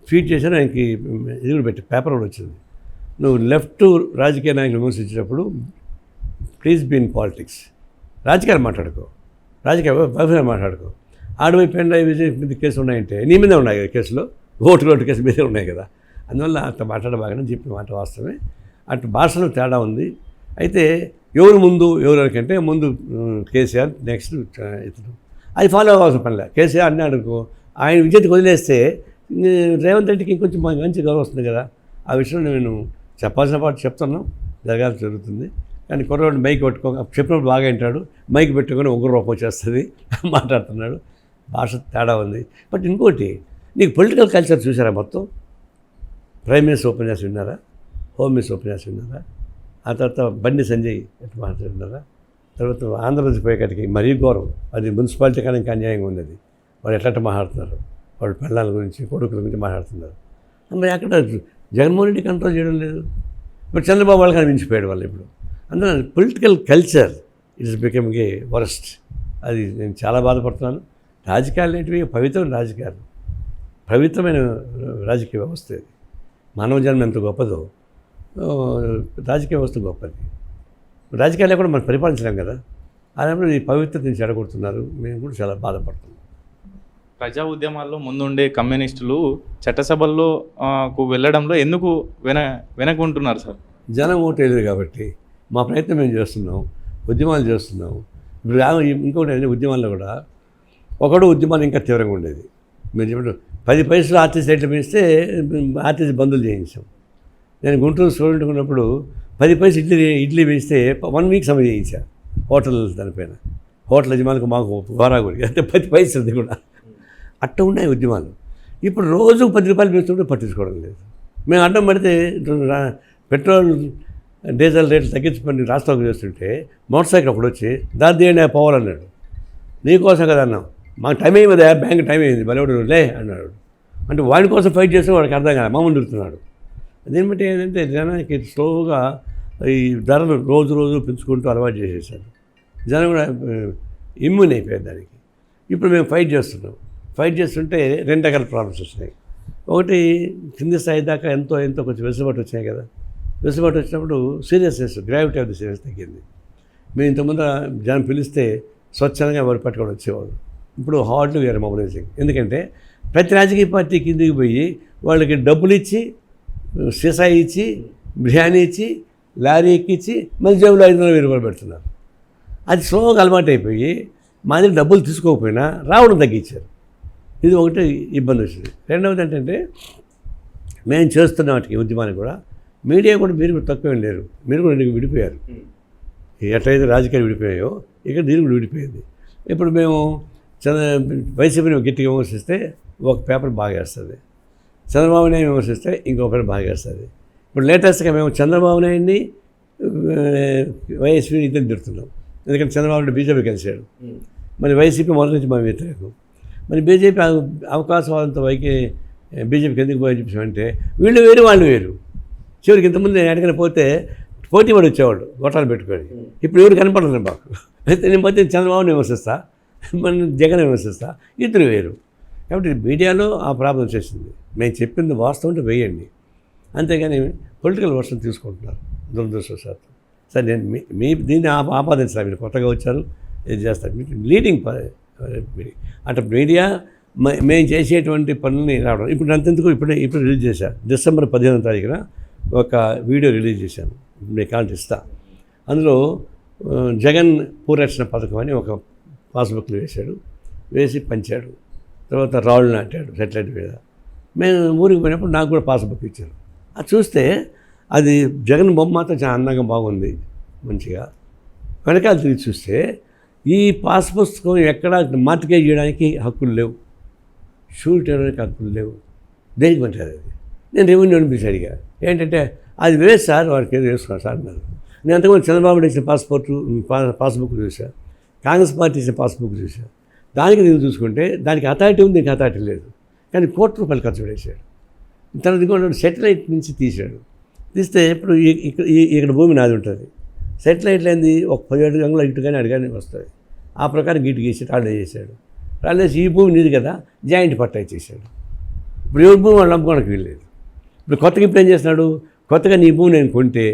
ట్వీట్ చేశాను, ఆయనకి ఇది కూడా పెట్టి పేపర్ కూడా వచ్చింది. నువ్వు లెఫ్ట్ రాజకీయ నాయకులు విమర్శించినప్పుడు ప్లీజ్ బీ ఇన్ పాలిటిక్స్, రాజకీయాలు మాట్లాడుకో, వైఫల్యాలు మాట్లాడుకో. ఆడవైపు పెండ్రై విజయ్ మీద కేసులు ఉన్నాయంటే నీ మీదే ఉన్నాయి కదా కేసులో, ఓటు కేసు మీదే ఉన్నాయి కదా. అందువల్ల అట్లా మాట్లాడబాగానే చెప్పిన మాట వాస్తవమే. అటు భాషలో తేడా ఉంది. అయితే ఎవరు ముందు ఎవరికంటే ముందు కేసీఆర్, నెక్స్ట్ ఇతను, అది ఫాలో అవ్వాల్సిన పనిలే. కేసీఆర్ అన్నాడుకో, ఆయన విజయతకు వదిలేస్తే రేవంత్ రెడ్డికి ఇంకొంచెం మంచి గౌరవం వస్తుంది కదా. ఆ విషయం నేను చెప్పాల్సిన పాటు చెప్తున్నాం, జరగాల్సి జరుగుతుంది. కానీ కుర్రవాడు మైక్ చెప్పినప్పుడు బాగా వింటాడు, మైక్ పెట్టుకొని ఒక రూపం వచ్చేస్తుంది, మాట్లాడుతున్నాడు. భాష తేడా ఉంది. బట్ ఇంకోటి, నీకు పొలిటికల్ కల్చర్ చూసారా? మొత్తం ప్రైమ్ మినిస్టర్ ఉపన్యాసం విన్నారా? హోమ్ మినిస్టర్ ఉపన్యాసం విన్నారా? ఆ తర్వాత బండి సంజయ్ ఎట్లా మాట్లాడినారా? తర్వాత ఆంధ్రప్రదేశ్ పోయేకాటికి మరీ ఘోరం, అది మున్సిపాలిటీ కానీ ఇంకా అన్యాయంగా ఉంది. అది వాళ్ళు ఎట్లా మాట్లాడుతున్నారు, వాళ్ళు పిల్లల గురించి, కొడుకుల గురించి మాట్లాడుతున్నారు. మరి అక్కడ జగన్మోహన్ రెడ్డి కంట్రోల్ చేయడం లేదు. ఇప్పుడు చంద్రబాబు వాళ్ళు కానీ మించిపోయాడు వాళ్ళు. ఇప్పుడు అందులో political culture it's becoming a worst. అది నేను చాలా బాధపడుతున్నాను. రాజకీయాలు ఏంటివి? పవిత్రమైన రాజకీయాలు, పవిత్రమైన రాజకీయ వ్యవస్థ. ఇది మానవ జన్మ ఎంత గొప్పదో రాజకీయ వ్యవస్థ గొప్పది. రాజకీయాలు కూడా మనం పరిపాలించలేం కదా. అలాంటి ఈ పవిత్రతని చెడగొడుతున్నారు. మేము కూడా చాలా బాధపడుతున్నాం. ప్రజా ఉద్యమాల్లో ముందుండే కమ్యూనిస్టులు చట్టసభల్లో వెళ్ళడంలో ఎందుకు వెనకుంటున్నారు సార్? జనం ఓటు వేయలేదు కాబట్టి మా ప్రయత్నం మేము చేస్తున్నాం, ఉద్యమాలు చేస్తున్నాం. ఇప్పుడు ఇంకొకటి ఉద్యమాల్లో కూడా ఒకడు ఉద్యమాలు ఇంకా తీవ్రంగా ఉండేది. మీరు చెప్పిన 10 పైసలు ఆర్టీసీ రేట్లు పెంచితే ఆర్టీసీ బంధులు చేయించాం. నేను గుంటూరు స్టూడెంట్ ఉన్నప్పుడు 10 పైసలు ఇడ్లీ పెంచితే 1 week సమయం చేయించా హోటల్ దానిపైన. హోటల్ యజమానికి మాకు గోరాగుడి అంటే 10 పైసలు కూడా అట్ట ఉన్నాయి ఉద్యమాలు. ఇప్పుడు రోజు 10 రూపాయలు పెంచుతుంటే పట్టించుకోవడం లేదు. మేము అడ్డం పడితే పెట్రోల్ డీజిల్ రేట్లు తగ్గించుకొని రాష్ట్రంలో చేస్తుంటే మోటార్ సైకిల్ అప్పుడు వచ్చి దాన్ని పోవాలన్నాడు. నీకోసం కదా అన్నాం, మాకు టైం అయింది, బ్యాంక్ టైం అయింది, బలవాడు లే అన్నాడు. అంటే వాడి కోసం ఫైట్ చేస్తే వాడికి అర్థం కాదు, మా ముందు తిరుగుతున్నాడు. దీన్ని బట్టి ఏంటంటే జనానికి స్లోగా ఈ ధరలు రోజు రోజు పెంచుకుంటూ అలవాటు చేసేసారు. జనం కూడా ఇమ్యూన్ అయిపోయారు దానికి. ఇప్పుడు మేము ఫైట్ చేస్తున్నాం. ఫైట్ చేస్తుంటే 2 రకాల ప్రాబ్లమ్స్ వచ్చినాయి. ఒకటి కింది స్థాయి దాకా ఎంతో కొంచెం వెసులుబాటు వచ్చినాయి కదా. వెసులుబాటు వచ్చినప్పుడు seriousness, gravity of the serious తగ్గింది. మేము ఇంతకుముందు జనం పిలిస్తే స్వచ్ఛందంగా వారు పట్టుకొని వచ్చేవాళ్ళు. ఇప్పుడు హార్డ్లీ వీఆర్ మొబిలైజింగ్. ఎందుకంటే ప్రతి రాజకీయ పార్టీ కిందికి పోయి వాళ్ళకి డబ్బులు ఇచ్చి, సీసా ఇచ్చి, బిర్యానీ ఇచ్చి, లారీ ఎక్కించి మళ్ళీ జేబులో 500,000 రూపాయలు పెడుతున్నారు. అది స్లోగా అలవాటు అయిపోయి మా దగ్గర డబ్బులు తీసుకోకపోయినా రావడం తగ్గించారు. ఇది ఒకటి ఇబ్బంది వచ్చింది. రెండవది ఏంటంటే మేము చేస్తున్న వాటికి ఉద్యమానికి కూడా మీడియా కూడా మీరు కూడా తక్కువేం లేరు. మీరు కూడా విడిపోయారు. ఎట్లయితే రాజకీయాలు విడిపోయాయో ఇక్కడ దీని కూడా విడిపోయింది. ఇప్పుడు మేము వైసీపీని గట్టిగా విమర్శిస్తే ఒక పేపర్ బాగా వేస్తుంది, చంద్రబాబు నాయుడు విమర్శిస్తే ఇంకో పేపర్ బాగా వేస్తుంది. ఇప్పుడు లేటెస్ట్గా మేము చంద్రబాబు నాయుడిని వైఎస్పీని ఇద్దరు తిడుతున్నాం. ఎందుకంటే చంద్రబాబు నాయుడు బీజేపీ కలిశాడు, మరి వైసీపీ మొదటి నుంచి మా వ్యతిరేకం. మరి బీజేపీ అవకాశవాదంతో బీజేపీకి ఎందుకు పోయి చెప్పామంటే వీళ్ళు వేరు వాళ్ళు వేరు. చివరికి ఇంతకుముందు నేను అడిగిన పోతే పోటీ పడి వచ్చేవాళ్ళు గొట్టాలు పెట్టుకొని. ఇప్పుడు ఎవరు కనపడలేదు మాకు. అయితే నేను పోతే చంద్రబాబుని విమర్శిస్తా, మన జగన్ విమర్శిస్తా, ఇద్దరు వేరు. కాబట్టి మీడియాలో ఆ ప్రాబ్లం వచ్చేసింది. మేము చెప్పింది వాస్తవం అంటే వేయండి, అంతేగాని పొలిటికల్ వర్షన్ తీసుకుంటున్నారు దురదృష్టవశాత్తు. సరే నేను మీ దీన్ని ఆపాదించాలి. మీరు కొత్తగా వచ్చారు, ఇది చేస్తారు. లీడింగ్ అంటే మీడియా మేము చేసేటువంటి పనులని రావడం. ఇప్పుడు అంతెందుకు ఇప్పుడు రిలీజ్ చేశాను. డిసెంబర్ 15వ తారీఖున ఒక వీడియో రిలీజ్ చేశాను, మీకు కాంటి ఇస్తా. అందులో జగన్ భూరక్షణ పథకం అని ఒక పాస్బుక్లు వేసి పంచాడు. తర్వాత రాళ్ళు నాటాడు సెటిలైట్ మీద. మేము ఊరికి పోయినప్పుడు నాకు కూడా పాస్బుక్ ఇచ్చారు. అది చూస్తే అది జగన్ బొమ్మ మాత్రం చాలా అందంగా బాగుంది, మంచిగా. వెనకాల తిరిగి చూస్తే ఈ పాస్ పుస్తకం ఎక్కడ మార్టిగేజ్ చేయడానికి హక్కులు లేవు, షూట్ చేయడానికి హక్కులు లేవు. దేనికి పంటారు అది? నేను రెవెన్యూ అనిపించి అడిగా, ఏంటంటే అది వేస్ట్ సార్, వారికి ఏదో వేసుకున్నారు సార్ అన్నారు. నేను అంతకుముందు చంద్రబాబు నాయుడు ఇచ్చిన పాస్బుక్ చూసా, కాంగ్రెస్ పార్టీ ఇచ్చిన పాస్బుక్ చూసా. దానికి నేను చూసుకుంటే దానికి అథారిటీ ఉంది, దీనికి అథారిటీ లేదు. కానీ ₹1,00,00,000 ఖర్చు పెట్టేశాడు. తర్వాత ఇంకొక సెటిలైట్ నుంచి తీశాడు. తీస్తే ఇప్పుడు ఇక్కడ భూమి నాది ఉంటుంది. సెటిలైట్లు ఏంది ఒక 17 గంగలు ఇటు కానీ అటు కానీ వస్తుంది. ఆ ప్రకారం గిట్టు గీసి రాళ్ళు చేశాడు. రాళ్ళు వేసి ఈ భూమి నీది కదా జాయింట్ పట్టా ఇచ్చేసాడు. ఇప్పుడు ఎవరి భూమి వాళ్ళు నమ్ముకోవడానికి వీల్లేదు. ఇప్పుడు కొత్తగా ఇప్పుడు ఏం చేస్తున్నాడు, కొత్తగా నీ భూమి నేను కొంటే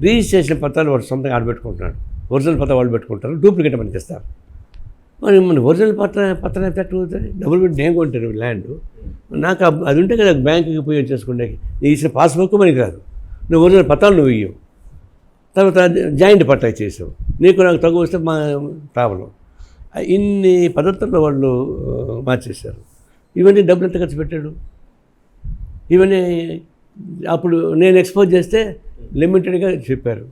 రిజిస్ట్రేషన్ పత్రాలు వాడు సొంతంగా ఆడబెట్టుకుంటున్నాడు. ఒరిజినల్ పత్రాలు వాళ్ళు పెట్టుకుంటారు, డూప్లికేట్ పని చేస్తారు. మరి మన ఒరిజినల్ పత్రం పెట్టవుతుంది, డబ్బులు పెట్టి నేను కొంటాను ల్యాండ్. నాకు అది ఉంటే కదా బ్యాంకుకి పోయి వచ్చేసుకుంటే నీ ఇచ్చిన పాస్బుక్ మనకి రాదు, నువ్వు ఒరిజినల్ పత్రాలు నువ్వు ఇవ్వవు. తర్వాత జాయింట్ పట్టా చేసావు, నీకు నాకు తగ్గు వస్తే మా ప్రాబ్లం. ఇన్ని పద్ధతుల్లో వాళ్ళు మార్చేశారు. ఇవన్నీ డబ్బులు ఎంత ఖర్చు పెట్టాడు? ఇవన్నీ అప్పుడు నేను ఎక్స్పోజ్ చేస్తే లిమిటెడ్గా చెప్పారు.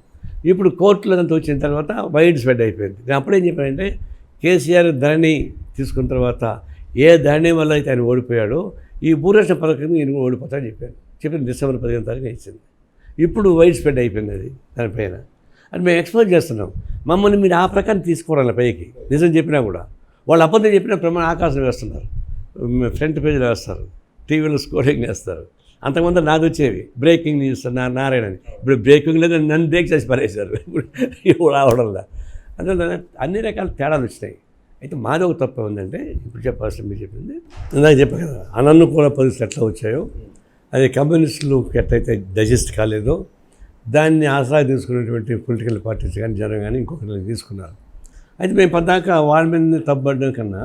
ఇప్పుడు కోర్టులో అంతా వచ్చిన తర్వాత వైడ్ స్ప్రెడ్ అయిపోయింది. నేను అప్పుడేం చెప్పానంటే కేసీఆర్ ధరణి తీసుకున్న తర్వాత ఏ ధరణి వల్ల అయితే ఆయన ఓడిపోయాడో ఈ భూరక్షణ పథకం నేను ఓడిపోతానని చెప్పిన డిసెంబర్ 15వ తారీఖున ఇచ్చింది. ఇప్పుడు వైడ్ స్ప్రెడ్ అయిపోయింది అది దానిపైన. అది మేము ఎక్స్పోజ్ చేస్తున్నాం. మమ్మల్ని మీరు ఆ ప్రకారం తీసుకోవడం పైకి నిజం చెప్పినా కూడా వాళ్ళు అబద్ధం చెప్పిన ప్రమాణం ఆకాశం వేస్తున్నారు, ఫ్రంట్ పేజీలో వేస్తారు, టీవీలో స్కోరింగ్ వేస్తారు. అంతకుముందు నాది వచ్చేవి బ్రేకింగ్ న్యూస్ నారాయణ అని. ఇప్పుడు బ్రేకింగ్ లేదు, నన్ను బ్రేక్ చేసి పడేశారు ఇప్పుడు రావడంలా. అందువల్ల అన్ని రకాల తేడాలు వచ్చినాయి. అయితే మాది ఒక తప్ప ఉందంటే ఇప్పుడు చెప్పాల్సిన మీరు చెప్పింది ఇందాక చెప్పాను కదా, అననుకూల పరిస్థితులు ఎట్లా వచ్చాయో అది కమ్యూనిస్టులు ఎట్లయితే డైజెస్ట్ కాలేదో దాన్ని ఆసరా తీసుకున్నటువంటి పొలిటికల్ పార్టీస్ కానీ జనం కానీ ఇంకొకరిని తీసుకున్నారు. అయితే మేము పద్దాక వాళ్ళ మీద తప్పబడ్డం కన్నా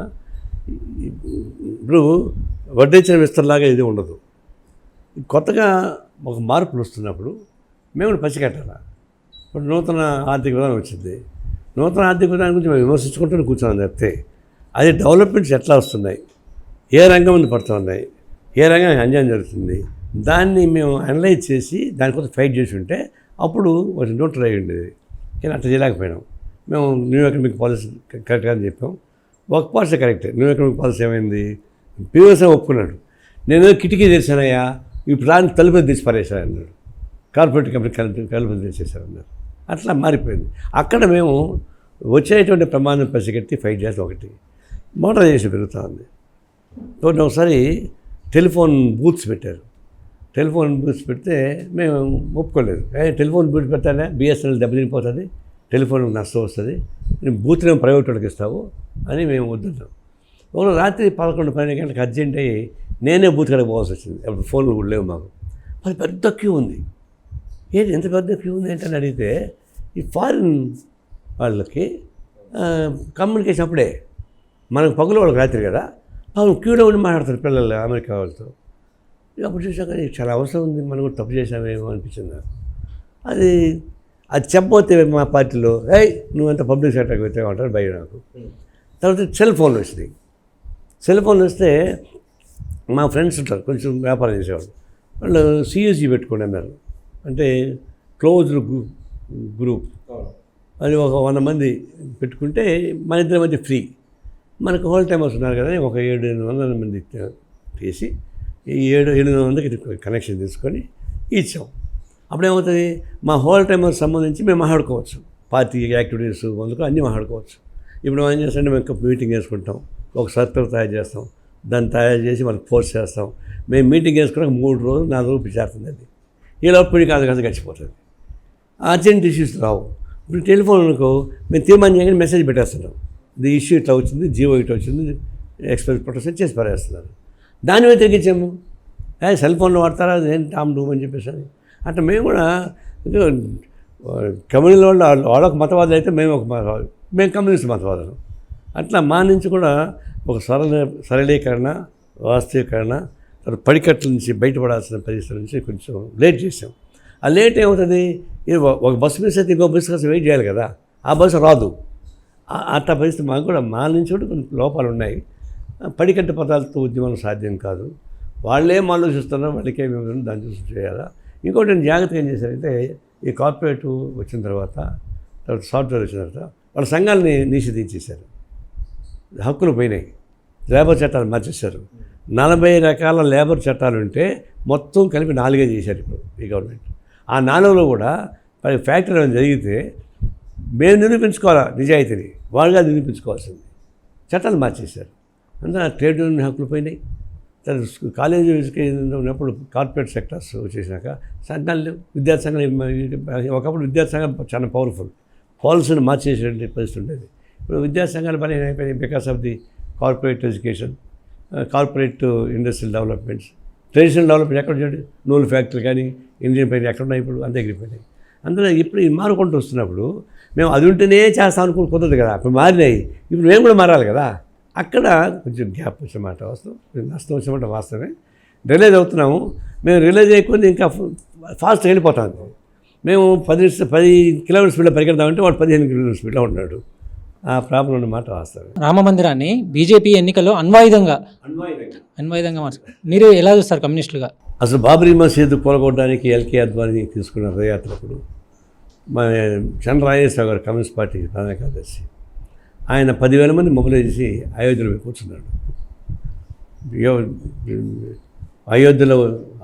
ఇప్పుడు వడ్డించిన విస్తరలాగా ఇది ఉండదు. కొత్తగా ఒక మార్పులు వస్తున్నప్పుడు మేము పసిగట్టాల. ఇప్పుడు నూతన ఆర్థిక విధానం వచ్చింది. నూతన ఆర్థిక విధానం గురించి మేము విమర్శించుకుంటూ కూర్చోం చెప్తే అది డెవలప్మెంట్స్ ఎట్లా వస్తున్నాయి, ఏ రంగం ముందు పడుతున్నాయి, ఏ రంగానికి అన్యాయం జరుగుతుంది, దాన్ని మేము అనలైజ్ చేసి దానికోసం ఫైట్ చేసి ఉంటే అప్పుడు కొంచెం న్యూట్రల్ అయ్యి ఉండేది. కానీ అట్లా చేయలేకపోయినాం. మేము న్యూ ఎకనామిక్ పాలసీ కరెక్ట్గా అని చెప్పాం. ఒక పాలసీ కరెక్టే. న్యూ ఎకనామిక్ పాలసీ ఏమైంది, పిఓసీ ఒప్పుకున్నాడు. నేను కిటికీ తెరిచానయ్యా, ఇప్పుడు రాని తలుపు తీసి పరేశాను అన్నాడు. కార్పొరేట్ కంపెనీ తలుపు తీసేశారన్నారు. అట్లా మారిపోయింది. అక్కడ మేము వచ్చేటువంటి ప్రమాదం పసిగట్టి ఫైట్ చేసి ఒకటి మోడరైజేషన్ పెరుగుతూ ఉంది. కాబట్టి ఒకసారి టెలిఫోన్ బూత్స్ పెట్టారు. టెలిఫోన్ బూత్స్ పెడితే మేము ఒప్పుకోలేదు. టెలిఫోన్ బూత్ పెట్టాలే, బిఎస్ఎన్ఎల్ దెబ్బతినిపోతుంది, టెలిఫోన్ నష్టం వస్తుంది, బూత్ని ప్రైవేట్ వాళ్ళకి ఇస్తావు అని మేము వద్దున్నాం. ఒకరోజు రాత్రి 11-12 గంటలకు అర్జెంట్ అయ్యి నేనే బూత్ కడకు పోవాల్సి వచ్చింది. అప్పుడు ఫోన్లు కూడా లేవు మాకు. అది పెద్ద క్యూ ఉంది. ఏంటి ఎంత పెద్ద క్యూ ఉంది ఏంటని అడిగితే ఈ ఫారిన్ వాళ్ళకి కమ్యూనికేషన్ అప్పుడే మనకు పగులు వాళ్ళకి రాత్రి కదా పాపం క్యూలో ఉండి మాట్లాడతారు పిల్లలు అమెరికా వాళ్ళతో. అప్పుడు చూసాక చాలా అవసరం ఉంది, మనం కూడా తప్పు చేసామేమో అనిపించింది నాకు. అది చెప్పబోతే మా పార్టీలో నువ్వంత పబ్లిక్ సెక్టర్కి వ్యతిరేకం భయం నాకు. తర్వాత సెల్ ఫోన్లు వచ్చినాయి. సెల్ ఫోన్లు వస్తే మా ఫ్రెండ్స్ ఉంటారు కొంచెం వ్యాపారం చేసేవాళ్ళు, వాళ్ళు సిఎస్జీ పెట్టుకోండి అన్నారు. అంటే క్లోజ్డ్ గ్రూప్, అది ఒక 100 మంది పెట్టుకుంటే మన ఇద్దరి మధ్య ఫ్రీ. మనకు హోల్ టైమర్స్ ఉన్నారు కదా, ఒక 700 మంది తీసి ఈ 700 మందికి కనెక్షన్ తీసుకొని ఇచ్చాం. అప్పుడేమవుతుంది, మా హోల్ టైమర్స్ సంబంధించి మేము మాట్లాడుకోవచ్చు, పార్టీ యాక్టివిటీస్ అందుకు అన్నీ మాట్లాడుకోవచ్చు. ఇప్పుడు మనం ఏం చేస్తామంటే మేము మీటింగ్ వేసుకుంటాం, ఒక సర్కిల్ తయారు చేస్తాం, దాన్ని తయారు చేసి మనకు పోస్ట్ చేస్తాం. మేము మీటింగ్ వేసుకున్నాక 3 రోజులు 4 రోజులు పిచ్చేస్తుంది. అది ఇలా పొడి కాదు గడిచిపోతుంది. అర్జెంట్ ఇష్యూస్ రావు. ఇప్పుడు టెలిఫోన్కు మేము తీర్మానం చేయగానే మెసేజ్ పెట్టేస్తున్నాం, ఇది ఇష్యూ ఇట్లా వచ్చింది, జీవో ఇట్లా వచ్చింది, ఎక్స్ప్రెస్ ప్రొటెక్షన్ చేసి పారేస్తున్నారు. దాన్ని వ్యతిరేకించాము. సెల్ ఫోన్లు వాడతారా నేను టామ్ డూమ్ అని చెప్పేసి. అట్లా మేము కూడా కమ్యూనిస్ట్ వాళ్ళొక మతవాదులు అయితే మేము ఒక మతవాదు, మేము కమ్యూనిస్ట్ మతవాదులు. అట్లా మా నుంచి కూడా ఒక సరళీకరణ, వాస్తవీకరణ, తర్వాత పడికట్ల నుంచి బయటపడాల్సిన పరిస్థితుల నుంచి కొంచెం లేట్ చేసాం. ఆ లేట్ ఏమవుతుంది, ఒక బస్సు మిస్ అయితే ఇంకో బస్సు కోసం వెయిట్ చేయాలి కదా, ఆ బస్సు రాదు. అట్లా పరిస్థితి మాకు కూడా మా నుంచి కూడా కొన్ని లోపాలు ఉన్నాయి. పడికట్టు పదాలతో ఉద్యమం సాధ్యం కాదు. వాళ్ళేం ఆలోచిస్తున్నారో వాళ్ళకే మేము దాన్ని చూసి చేయాలా. ఇంకోటి నేను జాగ్రత్తగా ఏం చేశారంటే, ఈ కార్పొరేట్ వచ్చిన తర్వాత సాఫ్ట్వేర్ వచ్చిన తర్వాత వాళ్ళ సంఘాలని నిషేధించేశారు, హక్కులు పోయినాయి, లేబర్ చట్టాలు మార్చేశారు. 40 రకాల లేబర్ చట్టాలు ఉంటే మొత్తం కలిపి 4 చేశారు ఇప్పుడు ఈ గవర్నమెంట్. ఆ 4లో కూడా ఫ్యాక్టరీ ఏమైనా జరిగితే మేము నిరూపించుకోవాలా నిజాయితీని, వాళ్ళుగా నిరూపించుకోవాల్సింది. చట్టాలు మార్చేశారు. అందులో ట్రేడ్ యూనియన్ హక్కులు పోయినాయి. కాలేజీ ఉన్నప్పుడు కార్పొరేట్ సెక్టర్స్ వచ్చేసినాక సంఘాలు, విద్యార్థి సంఘాలు, ఒకప్పుడు విద్యార్థి సంఘం చాలా పవర్ఫుల్, పాలసీని మార్చేసేటువంటి పరిస్థితి ఉండేది. ఇప్పుడు విద్యార్థి సంఘాలు పని అయిపోయినాయి because of the corporate education, corporate industrial developments. Traditional development ఎక్కడ చూడండి, నూలు ఫ్యాక్టరీ కానీ ఇండియన్ పైన ఎక్కడ ఉన్నాయి ఇప్పుడు అంతే ఎగిరిపోయినాయి. అందులో ఇప్పుడు మారుకుంటూ వస్తున్నప్పుడు మేము అది ఉంటేనే చేస్తాం అనుకుని కుదరదు కదా, ఇప్పుడు మారినాయి, ఇప్పుడు మేము కూడా మారాలి కదా. అక్కడ కొంచెం గ్యాప్ వచ్చినమాట వాస్తవం, నష్టం వచ్చినమాట వాస్తవమే. రిలైజ్ అవుతున్నాము. మేము రిలైజ్ అయిపోయింది ఇంకా ఫాస్ట్ వెళ్ళిపోతాం. మేము 10 కిలోమీటర్ స్పీడ్లో పరిగెడదామంటే వాడు 15 కిలోమీటర్ స్పీడ్లో ఉన్నాడు. ఆ ప్రాబ్లం ఉన్నమాట వాస్తవం. రామ మందిరాన్ని బీజేపీ ఎన్నికల్లో అన్వాయుధంగా మీరు ఎలా చూస్తారు కమ్యూనిస్టులుగా? అసలు బాబ్రీ మసీదు కూలగొట్టడానికి ఎల్కే అద్వానీ తీసుకున్న రథయాత్రప్పుడు మన చంద్రరాజేశ్వర గారు కమ్యూనిస్ట్ పార్టీ ప్రధాన కార్యదర్శి, ఆయన 10,000 మంది మొబైలైజ్ చేసి అయోధ్యలో కూర్చున్నాడు. అయోధ్యలో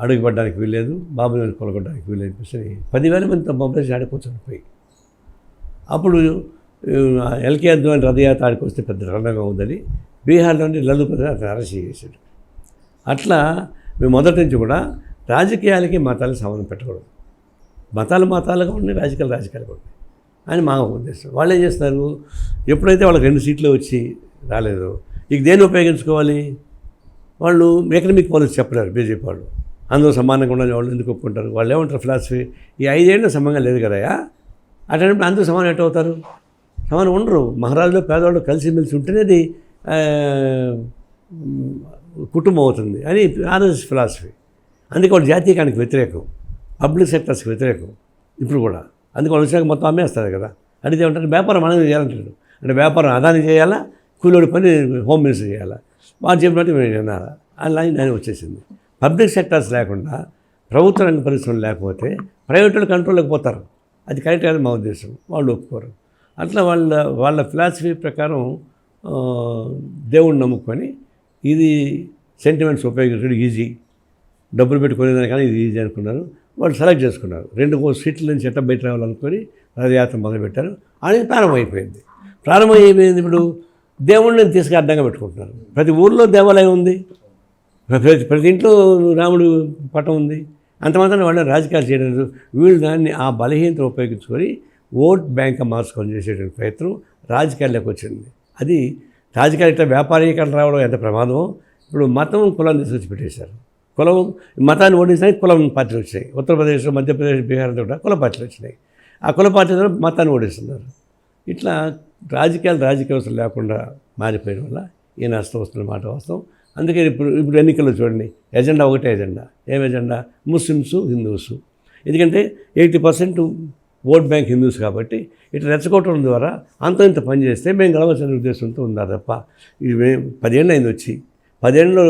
అడుగుపడడానికి వీల్లేదు, బాబుని కొలగొట్టడానికి వీల్లేదు చెప్పేసి 10,000 మందితో మొబైలైజ్ ఆడి కూర్చొని పోయి, అప్పుడు ఎల్కే అద్వానీ రథయాత్ర ఆడికి వస్తే పెద్ద రణంగా ఉందని బీహార్లోని లల్లు ప్రజలు అతను అరెస్ట్ చేశాడు. అట్లా మేము మొదటి నుంచి కూడా రాజకీయాలకి మతాలకు సంబంధం పెట్టకూడదు, మతాలుగా ఉన్నాయి, రాజకీయాలుగా ఉన్నాయి అని మా ఉద్దేశం. వాళ్ళు ఏం చేస్తారు, ఎప్పుడైతే వాళ్ళకి 2 సీట్లు వచ్చి రాలేదో ఇక దేన్ని ఉపయోగించుకోవాలి, వాళ్ళు ఎకనమిక్ పాలసీ చెప్పలేరు బీజేపీ వాళ్ళు. అందరూ సమానంగా ఉండాలి, వాళ్ళు ఎందుకు ఒప్పుకుంటారు? వాళ్ళు ఏమంటారు ఫిలాసఫీ, ఈ 5 ఏళ్ళు సమంగా లేదు కదయా, అటువంటిప్పుడు అందరూ సమానం ఎట్ట అవుతారు? సమానం ఉండరు. మహారాజులో పేదవాళ్ళు కలిసిమెలిసి ఉంటేనేది కుటుంబం అవుతుంది అని ఆర్ఎస్ఎస్ ఫిలాసఫీ. అందుకే వాళ్ళు జాతీయకానికి వ్యతిరేకం, పబ్లిక్ సెక్టర్స్కి వ్యతిరేకం ఇప్పుడు కూడా. అందుకే వాళ్ళు వచ్చాక మొత్తం అమ్మేస్తారు కదా. అడిగితే ఉంటారు వ్యాపారం మనం చేయాలంటారు, అంటే వ్యాపారం అదాని చేయాలా, కూలోడి పని హోమ్ మినిస్టర్ చేయాలా, వాళ్ళు చెప్పినట్టు మేము వినాలా, అలా నేను వచ్చేసింది. పబ్లిక్ సెక్టర్స్ లేకుండా ప్రభుత్వ రంగ పరిశ్రమలు లేకపోతే ప్రైవేట్ వాళ్ళు కంట్రోల్లోకి పోతారు. అది కరెక్ట్ కాదు మా ఉద్దేశం, వాళ్ళు ఒప్పుకోరు. అట్లా వాళ్ళ ఫిలాసఫీ ప్రకారం దేవుడిని నమ్ముకొని ఇది సెంటిమెంట్స్ ఉపయోగించడం ఈజీ, డబ్బులు పెట్టుకునేదానికన్నా ఇది ఈజీ అనుకున్నారు. వాళ్ళు సెలెక్ట్ చేసుకున్నారు. 2 సీట్ల నుంచి ఎట్లా బయట రావాలనుకొని రథయాత్ర మొదలుపెట్టారు. అది ప్రారంభమైపోయింది. ఇప్పుడు దేవుడిని తీసుకు అడ్డంగా పెట్టుకుంటున్నారు. ప్రతి ఊళ్ళో దేవాలయం ఉంది, ప్రతి ఇంట్లో రాముడు పటం ఉంది. అంత మాత్రం వాళ్ళు రాజకీయాలు చేయడం లేదు. వీళ్ళు దాన్ని ఆ బలహీనతను ఉపయోగించుకొని ఓట్ బ్యాంక్ మార్చుకొని చేసేటువంటి ప్రయత్నం రాజకీయాల్లోకి వచ్చింది. అది రాజకీయాలు ఇట్లా వ్యాపారీకరణ రావడం ఎంత ప్రమాదమో ఇప్పుడు మతం కులాన్ని తీసుకొచ్చి పెట్టేశారు. కులం మతాన్ని ఓడించడానికి కులం పార్టీలు వచ్చినాయి. ఉత్తరప్రదేశ్, మధ్యప్రదేశ్, బీహార్ కూడా కుల పార్టీలు వచ్చినాయి. ఆ కుల పార్టీలు మతాన్ని ఓడిస్తున్నారు. ఇట్లా రాజకీయ వ్యవస్థలు లేకుండా మారిపోయిన వల్ల ఈ నష్టం వస్తున్న మాట వాస్తవం. అందుకే ఇప్పుడు ఎన్నికల్లో చూడండి, ఎజెండా ఒకటే ఎజెండా. ఏం ఎజెండా? Muslims, Hindus. ఎందుకంటే 80% ఓట్ బ్యాంక్ హిందూస్ కాబట్టి ఇట్లా రెచ్చగొట్టడం ద్వారా అంత ఇంత పని చేస్తే మేము గెలవలసిన ఉద్దేశంతో ఉన్నారు తప్ప ఇది 10 ఏళ్ళు అయింది వచ్చి 10 ఏళ్ళలో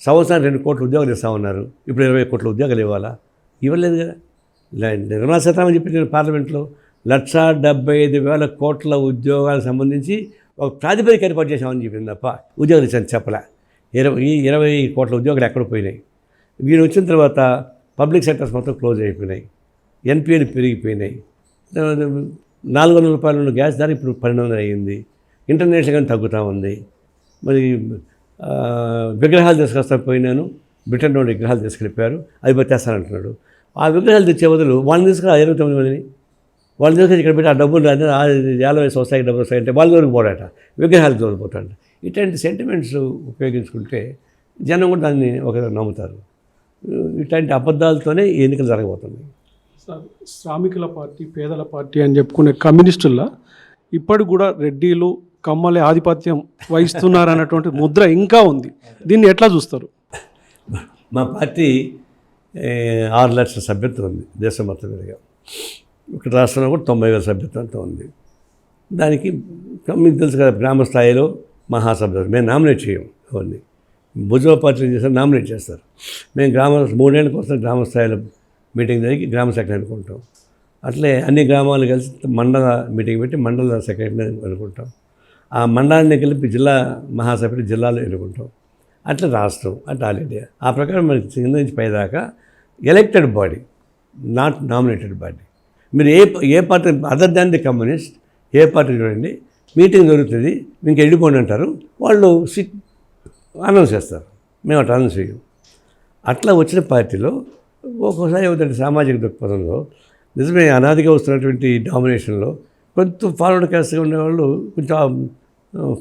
సంవత్సరానికి 2 కోట్ల ఉద్యోగాలు ఇస్తామన్నారు. ఇప్పుడు 20 కోట్ల ఉద్యోగాలు ఇవ్వాలా? ఇవ్వలేదు కదా. నిర్మలా సీతారామన్ చెప్పిన పార్లమెంట్లో 1,75,000 కోట్ల ఉద్యోగాలకు సంబంధించి ఒక ప్రాతిపదిక ఏర్పాటు చేసామని చెప్పింది తప్ప ఉద్యోగాలు ఇచ్చాను చెప్పలే. 20 కోట్ల ఉద్యోగాలు ఎక్కడ పోయినాయి? వీరు వచ్చిన తర్వాత పబ్లిక్ సెక్టర్స్ మొత్తం క్లోజ్ అయిపోయినాయి. ఎన్పిఎలు పెరిగిపోయినాయి. 400 రూపాయలు ఉన్న గ్యాస్ ధర ఇప్పుడు 1200 అయ్యింది. ఇంటర్నేషనల్గా తగ్గుతూ ఉంది. మరి విగ్రహాలు తీసుకొస్తా పోయినాను, బ్రిటన్ నుండి విగ్రహాలు తీసుకెళ్ళిపోయారు, అవి పెట్టేస్తానంటున్నాడు. ఆ విగ్రహాలు తెచ్చే బదులు వాళ్ళని తీసుకురా 29 మందిని వాళ్ళు తీసుకొచ్చి ఇక్కడ పెట్టి ఆ డబ్బులు 50 వస్తాయి, డబ్బులు వస్తాయంటే వాళ్ళ దూరకు పోరాట, విగ్రహాలు దూరిపోతాడు. ఇట్లాంటి సెంటిమెంట్స్ ఉపయోగించుకుంటే జనం కూడా దాన్ని ఒక నమ్ముతారు. ఇట్లాంటి అబద్ధాలతోనే ఎన్నికలు జరగబోతున్నాయి. శ్రామికుల పార్టీ, పేదల పార్టీ అని చెప్పుకునే కమ్యూనిస్టుల్లో ఇప్పటికి కూడా రెడ్డిలు, కమ్మలే ఆధిపత్యం వహిస్తున్నారన్నటువంటి ముద్ర ఇంకా ఉంది. దీన్ని ఎట్లా చూస్తారు? మా పార్టీ 6 లక్షల సభ్యత్వం ఉంది దేశం మొత్తం మీదుగా. ఇక్కడ రాష్ట్రంలో కూడా 90,000 సభ్యత్వంతో ఉంది. దానికి మీకు తెలుసు కదా, గ్రామ స్థాయిలో మహాసభ్యులు మేము నామినేట్ చేయము. ఎవరిని భుజవ పార్టీలు చేస్తారు, నామినేట్ చేస్తారు. మేము 3 ఏళ్ళకి వస్తే గ్రామ స్థాయిలో మీటింగ్ జరిగి గ్రామ సెక్రటరీ అనుకుంటాం. అట్లే అన్ని గ్రామాలు కలిసి మండల మీటింగ్ పెట్టి మండల సెక్రటరీ అనుకుంటాం. ఆ మండలాన్ని కలిపి జిల్లా మహాసభ్యులు జిల్లాలో ఎన్నుకుంటాం. అట్లా రాష్ట్రం, అట్లా ఆల్ ఇండియా. ఆ ప్రకారం మనకి కింద నుంచి పైదాకా elected body, not nominated body. మీరు ఏ party other than the communist ఏ పార్టీ చూడండి, మీటింగ్ జరుగుతుంది, మీకు వెళ్ళిపోండి అంటారు, వాళ్ళు అనౌన్స్ చేస్తారు. మేము అట్లా అనౌన్స్ చేయం. అట్లా వచ్చిన పార్టీలో ఒక్కోసారి ఏమిటంటే సామాజిక దృక్పథంలో నిజమే అనాదిగా వస్తున్నటువంటి డామినేషన్లో కొంచెం ఫార్వర్డ్ క్యాస్ట్గా ఉండేవాళ్ళు కొంచెం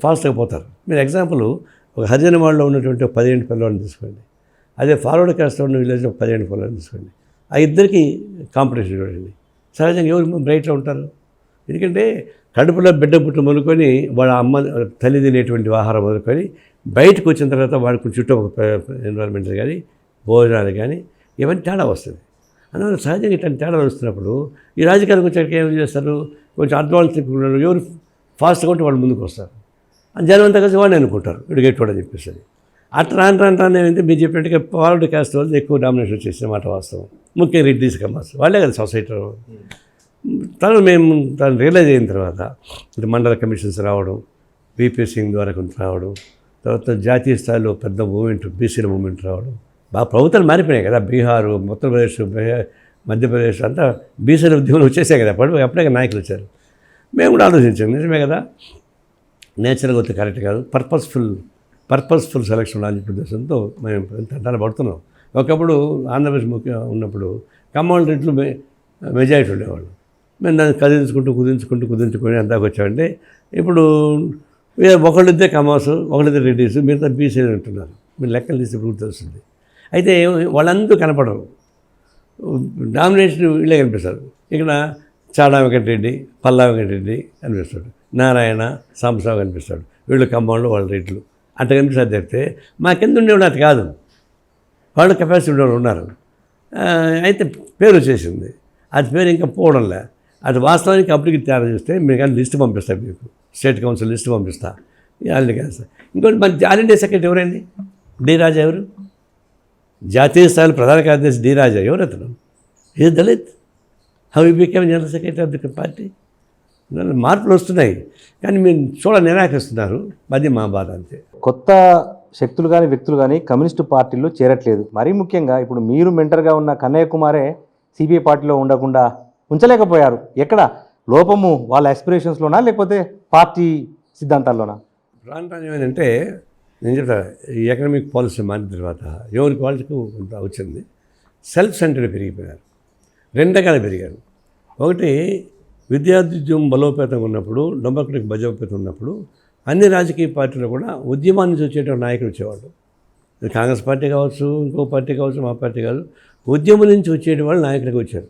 ఫాస్ట్గా పోతారు. మీరు ఎగ్జాంపుల్ ఒక హరిజన వాళ్ళలో ఉన్నటువంటి 10 ఏళ్ళ పిల్లవాడిని తీసుకోండి, అదే ఫార్వర్డ్ క్యాస్ట్లో ఉన్న విలేజ్లో 10 ఏళ్ళ పిల్లవాడిని తీసుకోండి. ఆ ఇద్దరికి కాంపిటీషన్ చూడండి. సహజంగా ఎవరు బ్రైట్లో ఉంటారు? ఎందుకంటే కడుపులో బిడ్డ పుట్టు మొదలుకొని వాళ్ళ అమ్మ తల్లి తినేటువంటి ఆహారం మొదలుకొని బయటకు వచ్చిన తర్వాత వాళ్ళకు చుట్టూ ఒక ఎన్విరాన్మెంట్ కానీ భోజనాలు కానీ ఇవన్నీ తేడా వస్తుంది. అందువల్ల సహజంగా ఇట్లాంటి తేడా వస్తున్నప్పుడు ఈ రాజకీయాలకు వచ్చాక ఏం చేస్తారు, కొంచెం అడ్వాన్స్ ఎవరు ఫాస్ట్గా ఉంటే వాళ్ళు ముందుకు వస్తారు. జనం అంతా కలిసి వాడిని అనుకుంటారు వీడు గెట్టుకోవడం చెప్పేసి. అట్లా రాను ఏమైంది మీరు చెప్పినట్టుగా ఫార్వర్డ్ క్యాస్ట్ వాళ్ళు ఎక్కువ డామినేషన్ చేసిన మాట వాస్తవం. ముఖ్యంగా రెడ్డిస్ కమ్మర్స్ వాళ్ళే కదా సొసైటీలో. మేము తను రియలైజ్ అయిన తర్వాత మండల కమిషన్స్ రావడం, విపి సింగ్ ద్వారా కొంత రావడం, తర్వాత జాతీయ స్థాయిలో పెద్ద మూమెంట్, బీసీల మూమెంట్ రావడం, బాగా ప్రభుత్వాలు మారిపోయినాయి కదా. బీహారు, ఉత్తరప్రదేశ్, మధ్యప్రదేశ్ అంతా బీసీల ఉద్యమాలు వచ్చేసాయి కదా. అప్పుడే నాయకులు వచ్చారు. మేము కూడా ఆలోచించాం, నిజమే కదా, నేచురల్గా వస్తే కరెక్ట్ కాదు, పర్పస్ఫుల్ సెలక్షన్ అని చెప్పే ఉద్దేశంతో మేము తంటాలు పడుతున్నాం. ఒకప్పుడు ఆంధ్రప్రదేశ్ ముఖ్యం ఉన్నప్పుడు కమ్మోళ్ళ రెడ్లు మెజారిటీ ఉండేవాళ్ళు. మేము దాన్ని కుదించుకొని అందాక వచ్చామంటే ఇప్పుడు ఒకళ్ళిద్దరే కమాస్, ఒకళ్ళిద్దరు రెడ్డిస్, మిగతా బీసీలు ఉంటున్నారు. మీరు లెక్కలు తీసి ఇప్పుడు తెలుస్తుంది. అయితే వాళ్ళందరూ కనపడరు, డామినేషన్ వీళ్ళే కనిపిస్తారు. ఇక్కడ చాడా వెంకటరెడ్డి, పల్లా వెంకటరెడ్డి కనిపిస్తాడు, నారాయణ, సాంబసావు కనిపిస్తాడు. వీళ్ళు ఖమ్మంలో వాళ్ళ రెడ్లు అట్లా కనిపిస్తారు. చెప్తే మా కింద ఉండేవాళ్ళు అట్లా కాదు, వాళ్ళ కెపాసిటీ ఉండేవాళ్ళు ఉన్నారు. అయితే పేరు వచ్చేసింది, అది పేరు ఇంకా పోవడంలే. అది వాస్తవానికి అప్పటికి తయారు చేస్తే మీకు కానీ లిస్ట్ పంపిస్తాను, మీకు స్టేట్ కౌన్సిల్ లిస్ట్ పంపిస్తా, వాళ్ళని కాదు. ఇంకోటి మన ఆల్ ఇండియా సెక్రటరీ ఎవరండి? డి రాజా ఎవరు? జాతీయ స్థాయిలో ప్రధాన కార్యదర్శి డి రాజా ఎవరు? అతను a Dalit. How you became general secretary of the party? మార్పులు వస్తున్నాయి కానీ మీరు నిరాకరిస్తున్నారు. అది మా బాధ అంతే. కొత్త శక్తులు కానీ వ్యక్తులు కానీ కమ్యూనిస్టు పార్టీలో చేరట్లేదు. మరీ ముఖ్యంగా ఇప్పుడు మీరు మెంటర్గా ఉన్న కన్నయ్య కుమారే సిపిఐ పార్టీలో ఉండకుండా ఉంచలేకపోయారు. ఎక్కడ లోపము? వాళ్ళ ఆస్పిరేషన్స్లోనా లేకపోతే పార్టీ సిద్ధాంతాల్లోనా? ప్రాంతాన్ని ఏమైందంటే నేను చెప్తా, ఈ ఎకనామిక్ పాలసీ మారిన తర్వాత ఎవరికి వాళ్ళకు కొంత వచ్చింది. Self centred పెరిగిపోయారు. 2 రకాలు పెరిగారు. ఒకటి విద్యార్థుద్యమం బలోపేతంగా ఉన్నప్పుడు, డెమోక్రటిక్ బలోపేతం ఉన్నప్పుడు అన్ని రాజకీయ పార్టీలు కూడా ఉద్యమాన్ని నుంచి వచ్చేటువంటి నాయకులు వచ్చేవాళ్ళు. అది కాంగ్రెస్ పార్టీ కావచ్చు, ఇంకో పార్టీ కావచ్చు, మా పార్టీ కాదు, ఉద్యమం నుంచి వచ్చేటి వాళ్ళు నాయకుడికి వచ్చారు.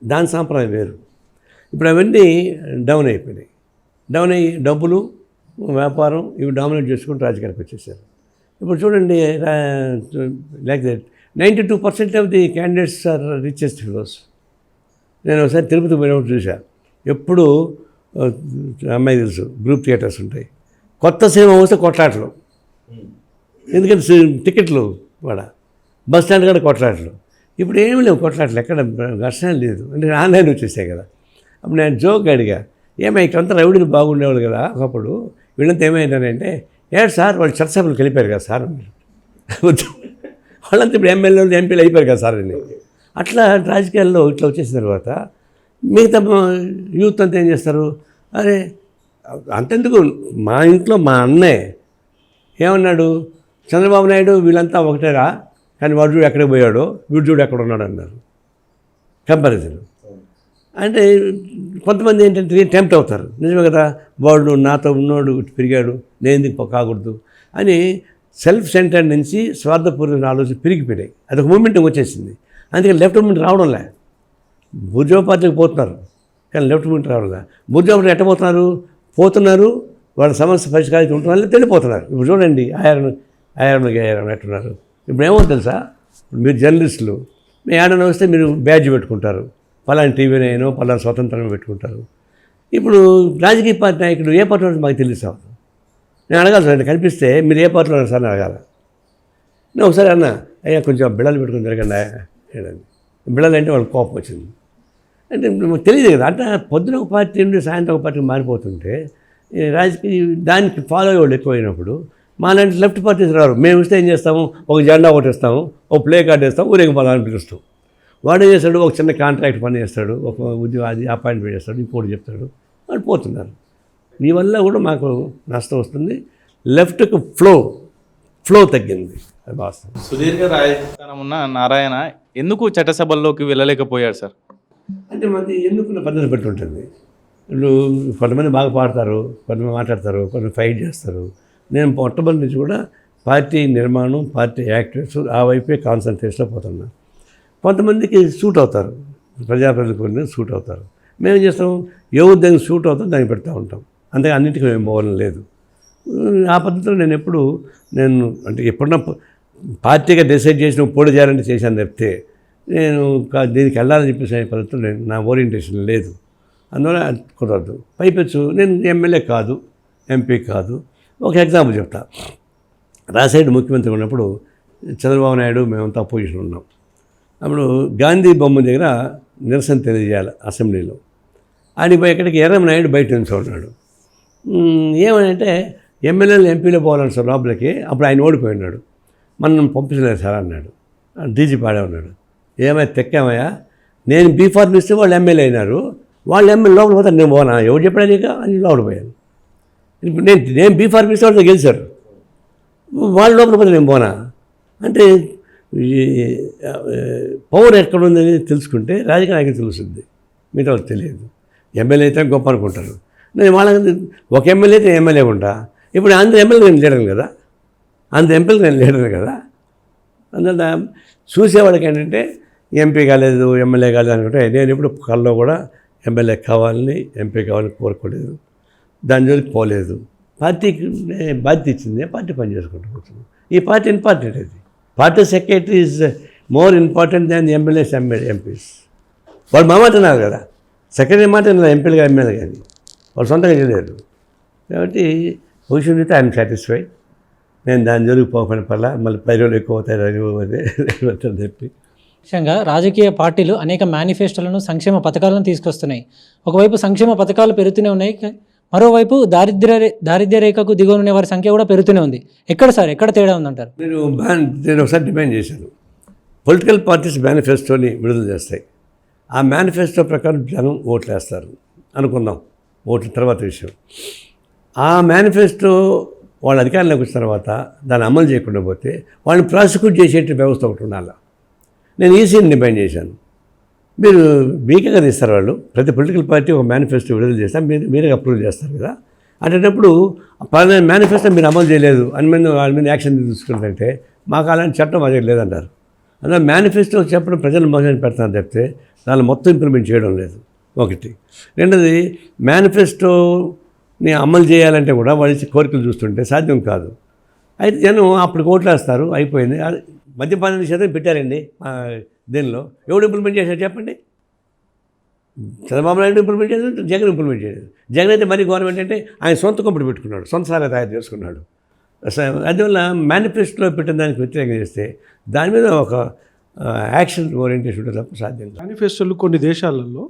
దాని సాంప్రదాయం వేరు. ఇప్పుడు అవన్నీ డౌన్ అయిపోయినాయి. డౌన్ అయ్యి డబ్బులు, వ్యాపారం ఇవి డామినేట్ చేసుకుంటూ రాజకీయాలకు వచ్చేసారు. ఇప్పుడు చూడండి, like that 92% of the candidates are richest fellows. నేను ఒకసారి తిరుపతి పోయినప్పుడు చూసా. ఎప్పుడు అమ్మాయి తెలుసు, గ్రూప్ థియేటర్స్ ఉంటాయి. కొత్త సినిమా వస్తే కొట్లాటలు, ఎందుకంటే టికెట్లు కూడా బస్ స్టాండ్ కూడా కొట్లాటలు. ఇప్పుడు ఏమి లేవు కొట్లాటలు, ఎక్కడ ఘర్షణ లేదు, అంటే ఆన్లైన్ వచ్చేసాయి కదా. అప్పుడు నేను జోక్ అడిగా, ఇక్కడంతా రౌడీలు బాగుండేవాళ్ళు కదా ఒకప్పుడు, వీళ్ళంతా ఏమైందంటే, సార్ వాళ్ళు చట్టసభలకు వెళ్ళిపోయారు కదా సార్, వాళ్ళంతా ఇప్పుడు ఎమ్మెల్యేలు ఎంపీలు అయిపోయారు కదా సార్ అని. అట్లా రాజకీయాల్లో ఇట్లా వచ్చేసిన తర్వాత మిగతా యూత్ అంతా ఏం చేస్తారు, అరే అంతెందుకు, మా ఇంట్లో మా అన్నయ్య ఏమన్నాడు, చంద్రబాబు నాయుడు వీళ్ళంతా ఒకటేరా, కానీ వాడు చూడు ఎక్కడికి పోయాడో, వీడు చూడు ఎక్కడ ఉన్నాడు అన్నారు. కంపారిజన్ అంటే కొంతమంది ఏంటంటే టెంప్ట్ అవుతారు, నిజమే కదా, వాడు నాతో ఉన్నాడు పెరిగాడు, నేను ఎందుకు కాకూడదు అని సెల్ఫ్ సెంటర్ నుంచి స్వార్థపూర్వక ఆలోచన పెరిగిపోయినాయి. అదొక మూమెంట్ వచ్చేసింది. అందుకని లెఫ్ట్ మూమెంట్ రావడంలే. బుర్జోవ పార్టీకి పోతున్నారు కానీ లెఫ్ట్ మూమెంట్ రావడంలే. బుర్జోవ పార్టీ ఎట్ట పోతున్నారు, వాళ్ళ సమస్య పరిష్కారం ఉంటున్నారు, వెళ్ళిపోతున్నారు. ఇప్పుడు చూడండి ఆయారం ఎట్టున్నారు. ఇప్పుడు ఏమో తెలుసా, మీరు జర్నలిస్టులు, మీ ఏడన్నా వస్తే మీరు బ్యాడ్జ్ పెట్టుకుంటారు, పలానా టీవీ అయినో పలానా స్వతంత్రం పెట్టుకుంటారు. ఇప్పుడు రాజకీయ పార్టీ నాయకుడు ఏ పార్టీ వాళ్ళు మాకు తెలుస్తావు, నేను అడగాలి సార్, కనిపిస్తే మీరు ఏ పార్టీలో ఉన్నారు సార్ అని అడగాలి. నేను ఒకసారి అన్నా, అయ్యా కొంచెం బిళ్ళలు పెట్టుకుని జరగండి ఏడండి, బిళ్ళలు అంటే వాళ్ళకి కోపం వచ్చింది. అంటే తెలియదు కదా, అంటే పొద్దున ఒక పార్టీ నుండి సాయంత్రం ఒక పార్టీకి మారిపోతుంటే రాజకీయ దానికి ఫాలో అయ్యే వాళ్ళు ఎక్కువైనప్పుడు మా లాంటి లెఫ్ట్ పార్టీస్ రారు. మేము ఇస్తే ఏం చేస్తాము, ఒక జెండా ఒకటి ఇస్తాము, ఒక ప్లే కార్డు ఇస్తాము, ఊరేగి పదాన్ని పిలుస్తాం. వాడు ఏం చేస్తాడు, ఒక చిన్న కాంట్రాక్ట్ పని చేస్తాడు, ఒక ఉద్యోగం అది అపాయింట్మెంట్ చేస్తాడు, ఇంకోటి చెప్తాడు, వాళ్ళు పోతున్నారు. మీ వల్ల కూడా మాకు నష్టం వస్తుంది. లెఫ్ట్కు ఫ్లో తగ్గింది, అది వాస్తవం. సుదీర్ఘ రాజకీయం ఉన్న నారాయణ ఎందుకు చట్టసభల్లోకి వెళ్ళలేకపోయాడు సార్? అంటే మనది ఎన్నుకున్న పద్ధతి బట్టి ఉంటుంది. ఇప్పుడు కొంతమంది బాగా పాడతారు, కొంతమంది మాట్లాడతారు, కొంతమంది ఫైట్ చేస్తారు. నేను మొట్టమొదటి నుంచి కూడా పార్టీ నిర్మాణం, పార్టీ యాక్టివ్స్ ఆ వైపే కాన్సన్ట్రేషన్లో పోతున్నా. కొంతమందికి సూట్ అవుతారు, ప్రజాప్రతినిధులు సూట్ అవుతారు. మేము చేస్తాం, ఎవరు దానికి సూట్ అవుతాం దానికి పెడతా ఉంటాం, అంతే. అన్నింటికీ మేము పోవడం లేదు. ఆ పద్ధతిలో నేను అంటే ఎప్పుడన్నా పార్టీగా డిసైడ్ చేసిన పోటీ చేయాలంటే చేశాను తప్పితే నేను దీనికి వెళ్ళాలని చెప్పేసి అనే పద్ధతిలో నా ఓరియంటేషన్ లేదు. అందువల్ల కుదరదు. పైపెచ్చు నేను ఎమ్మెల్యే కాదు, ఎంపీ కాదు. ఒక ఎగ్జాంపుల్ చెప్తా. రాజశేఖర్ ముఖ్యమంత్రి ఉన్నప్పుడు చంద్రబాబు నాయుడు మేమంతా అపోజిషన్ ఉన్నాం. అప్పుడు గాంధీ బొమ్మ దగ్గర నిరసన తెలియజేయాలి అసెంబ్లీలో. ఆడికి పోయి ఎక్కడికి ఎర్రమనాయుడు బయట నుంచి ఉన్నాడు. ఏమనంటే ఎమ్మెల్యేలు ఎంపీలో పోవాలని సార్ లోపలికి. అప్పుడు ఆయన ఓడిపోయినాడు. మనం పంపించలేదు సార్ అన్నాడు. డీజీ పాడే ఉన్నాడు. ఏమైనా తెక్కామయ్యా, నేను బీఫార్మ్ ఇస్తే వాళ్ళు ఎమ్మెల్యే అయినారు, వాళ్ళు ఎమ్మెల్యే లోపల పోతారు, నేను పోనా, ఎవరు చెప్పాడు నీకు అని లోపల పోయాను. ఇప్పుడు నేను బీఫార్మ్ ఇస్తే వాళ్ళతో గెలిచారు, వాళ్ళ లోపల పోతే నేను పోనా అంటే పవర్ ఎక్కడ ఉందని తెలుసుకుంటే రాజకీయ నాయకులు తెలుస్తుంది, మిగతా వాళ్ళకి తెలియదు. ఎమ్మెల్యే అయితే గొప్ప అనుకుంటారు. నేను వాళ్ళకి ఒక ఎమ్మెల్యే అయితే ఎమ్మెల్యే ఉంటా. ఇప్పుడు అందరు ఎమ్మెల్యే నేను లీడర్ని కదా, అందరు ఎంపీలు నేను లీడర్ని కదా. అందువల్ల చూసేవాళ్ళకి ఏంటంటే ఎంపీ కాలేదు, ఎమ్మెల్యే కాలేదు అనుకుంటే, నేను ఇప్పుడు కల్లో కూడా ఎమ్మెల్యే కావాలని, ఎంపీ కావాలని కోరుకోలేదు, దాని జోలికి పోలేదు. పార్టీకి బాధ్యత ఇచ్చింది, పార్టీ పని చేసుకుంటూ కూర్చున్నాను. ఈ పార్టీ ఇంపార్టెంట్. అది party secretary is more important than MLAs MPs. వాళ్ళు మా మాట అన్నారు కదా, సెక్రటరీ మాట ఎంపీలు కానీ ఎమ్మెల్యే కానీ వాళ్ళు సొంతంగా చేయలేదు. కాబట్టి పొజిషన్ అయితే ఐఎమ్ సాటిస్ఫైడ్. నేను దాని జోలికి పోకుండా పర్లా, మళ్ళీ 10 రోజులు ఎక్కువ అవుతాయి చెప్పి. ముఖ్యంగా రాజకీయ పార్టీలు అనేక మేనిఫెస్టోలను, సంక్షేమ పథకాలను తీసుకొస్తున్నాయి. ఒకవైపు సంక్షేమ పథకాలు పెరుగుతూనే ఉన్నాయి, మరోవైపు దారిద్ర్య రేఖకు దిగువన ఉన్న వారి సంఖ్య కూడా పెరుగుతూనే ఉంది. ఎక్కడ తేడా ఉందంటారు? నేను ఒకసారి డిమాండ్ చేశాను, పొలిటికల్ పార్టీస్ మేనిఫెస్టోని విడుదల చేస్తాయి, ఆ మేనిఫెస్టో ప్రకారం జనం ఓట్లు వేస్తారు అనుకుందాం. ఓట్ల తర్వాత విషయం, ఆ మేనిఫెస్టో వాళ్ళ అధికారంలోకి వచ్చిన తర్వాత దాన్ని అమలు చేయకుండా పోతే వాళ్ళని ప్రాసిక్యూట్ చేసేట వ్యవస్థ ఒకటి ఉండాలి. నేను ఈసీని డిమాండ్ చేశాను. మీకే కదా ఇస్తారు వాళ్ళు, ప్రతి పొలిటికల్ పార్టీ ఒక మేనిఫెస్టో విడుదల చేస్తారు, మీరే అప్రూవ్ చేస్తారు కదా. అటేటప్పుడు మేనిఫెస్టో మీరు అమలు చేయలేదు అని వాళ్ళ మీద యాక్షన్ తీసుకుంటే మాకు అలాంటి చట్టం మా దగ్గర లేదంటారు. అందులో మేనిఫెస్టో చెప్పడం ప్రజలు మోసం పెడతాను తప్పితే దాన్ని మొత్తం ఇంప్లిమెంట్ చేయడం లేదు. ఒకటి. రెండోది, మేనిఫెస్టోని అమలు చేయాలంటే కూడా వాళ్ళ కోరికలు చూస్తుంటే సాధ్యం కాదు. అయితే జనం అప్పుడు ఓట్లు వేస్తారు, అయిపోయింది. మద్యపాన నిషేధం పెట్టారండి దీనిలో. ఎవడు ఇంప్లిమెంట్ చేశారు చెప్పండి? చంద్రబాబు నాయుడు ఇంప్లిమెంట్ చేశారు, జగన్ ఇంప్లిమెంట్ చేయలేదు. జగన్ అయితే మరీ గవర్నమెంట్ అంటే ఆయన సొంత కంపెనీ పెట్టుకున్నాడు, సొంత సారా తయారు చేసుకున్నాడు. అందువల్ల మేనిఫెస్టోలో పెట్టిన దానికి వ్యతిరేకంగా చేస్తే దాని మీద ఒక యాక్షన్ ఓరియంటేషన్ ఉంటే తప్ప సాధ్యం కాదు. మేనిఫెస్టోలు కొన్ని దేశాలలో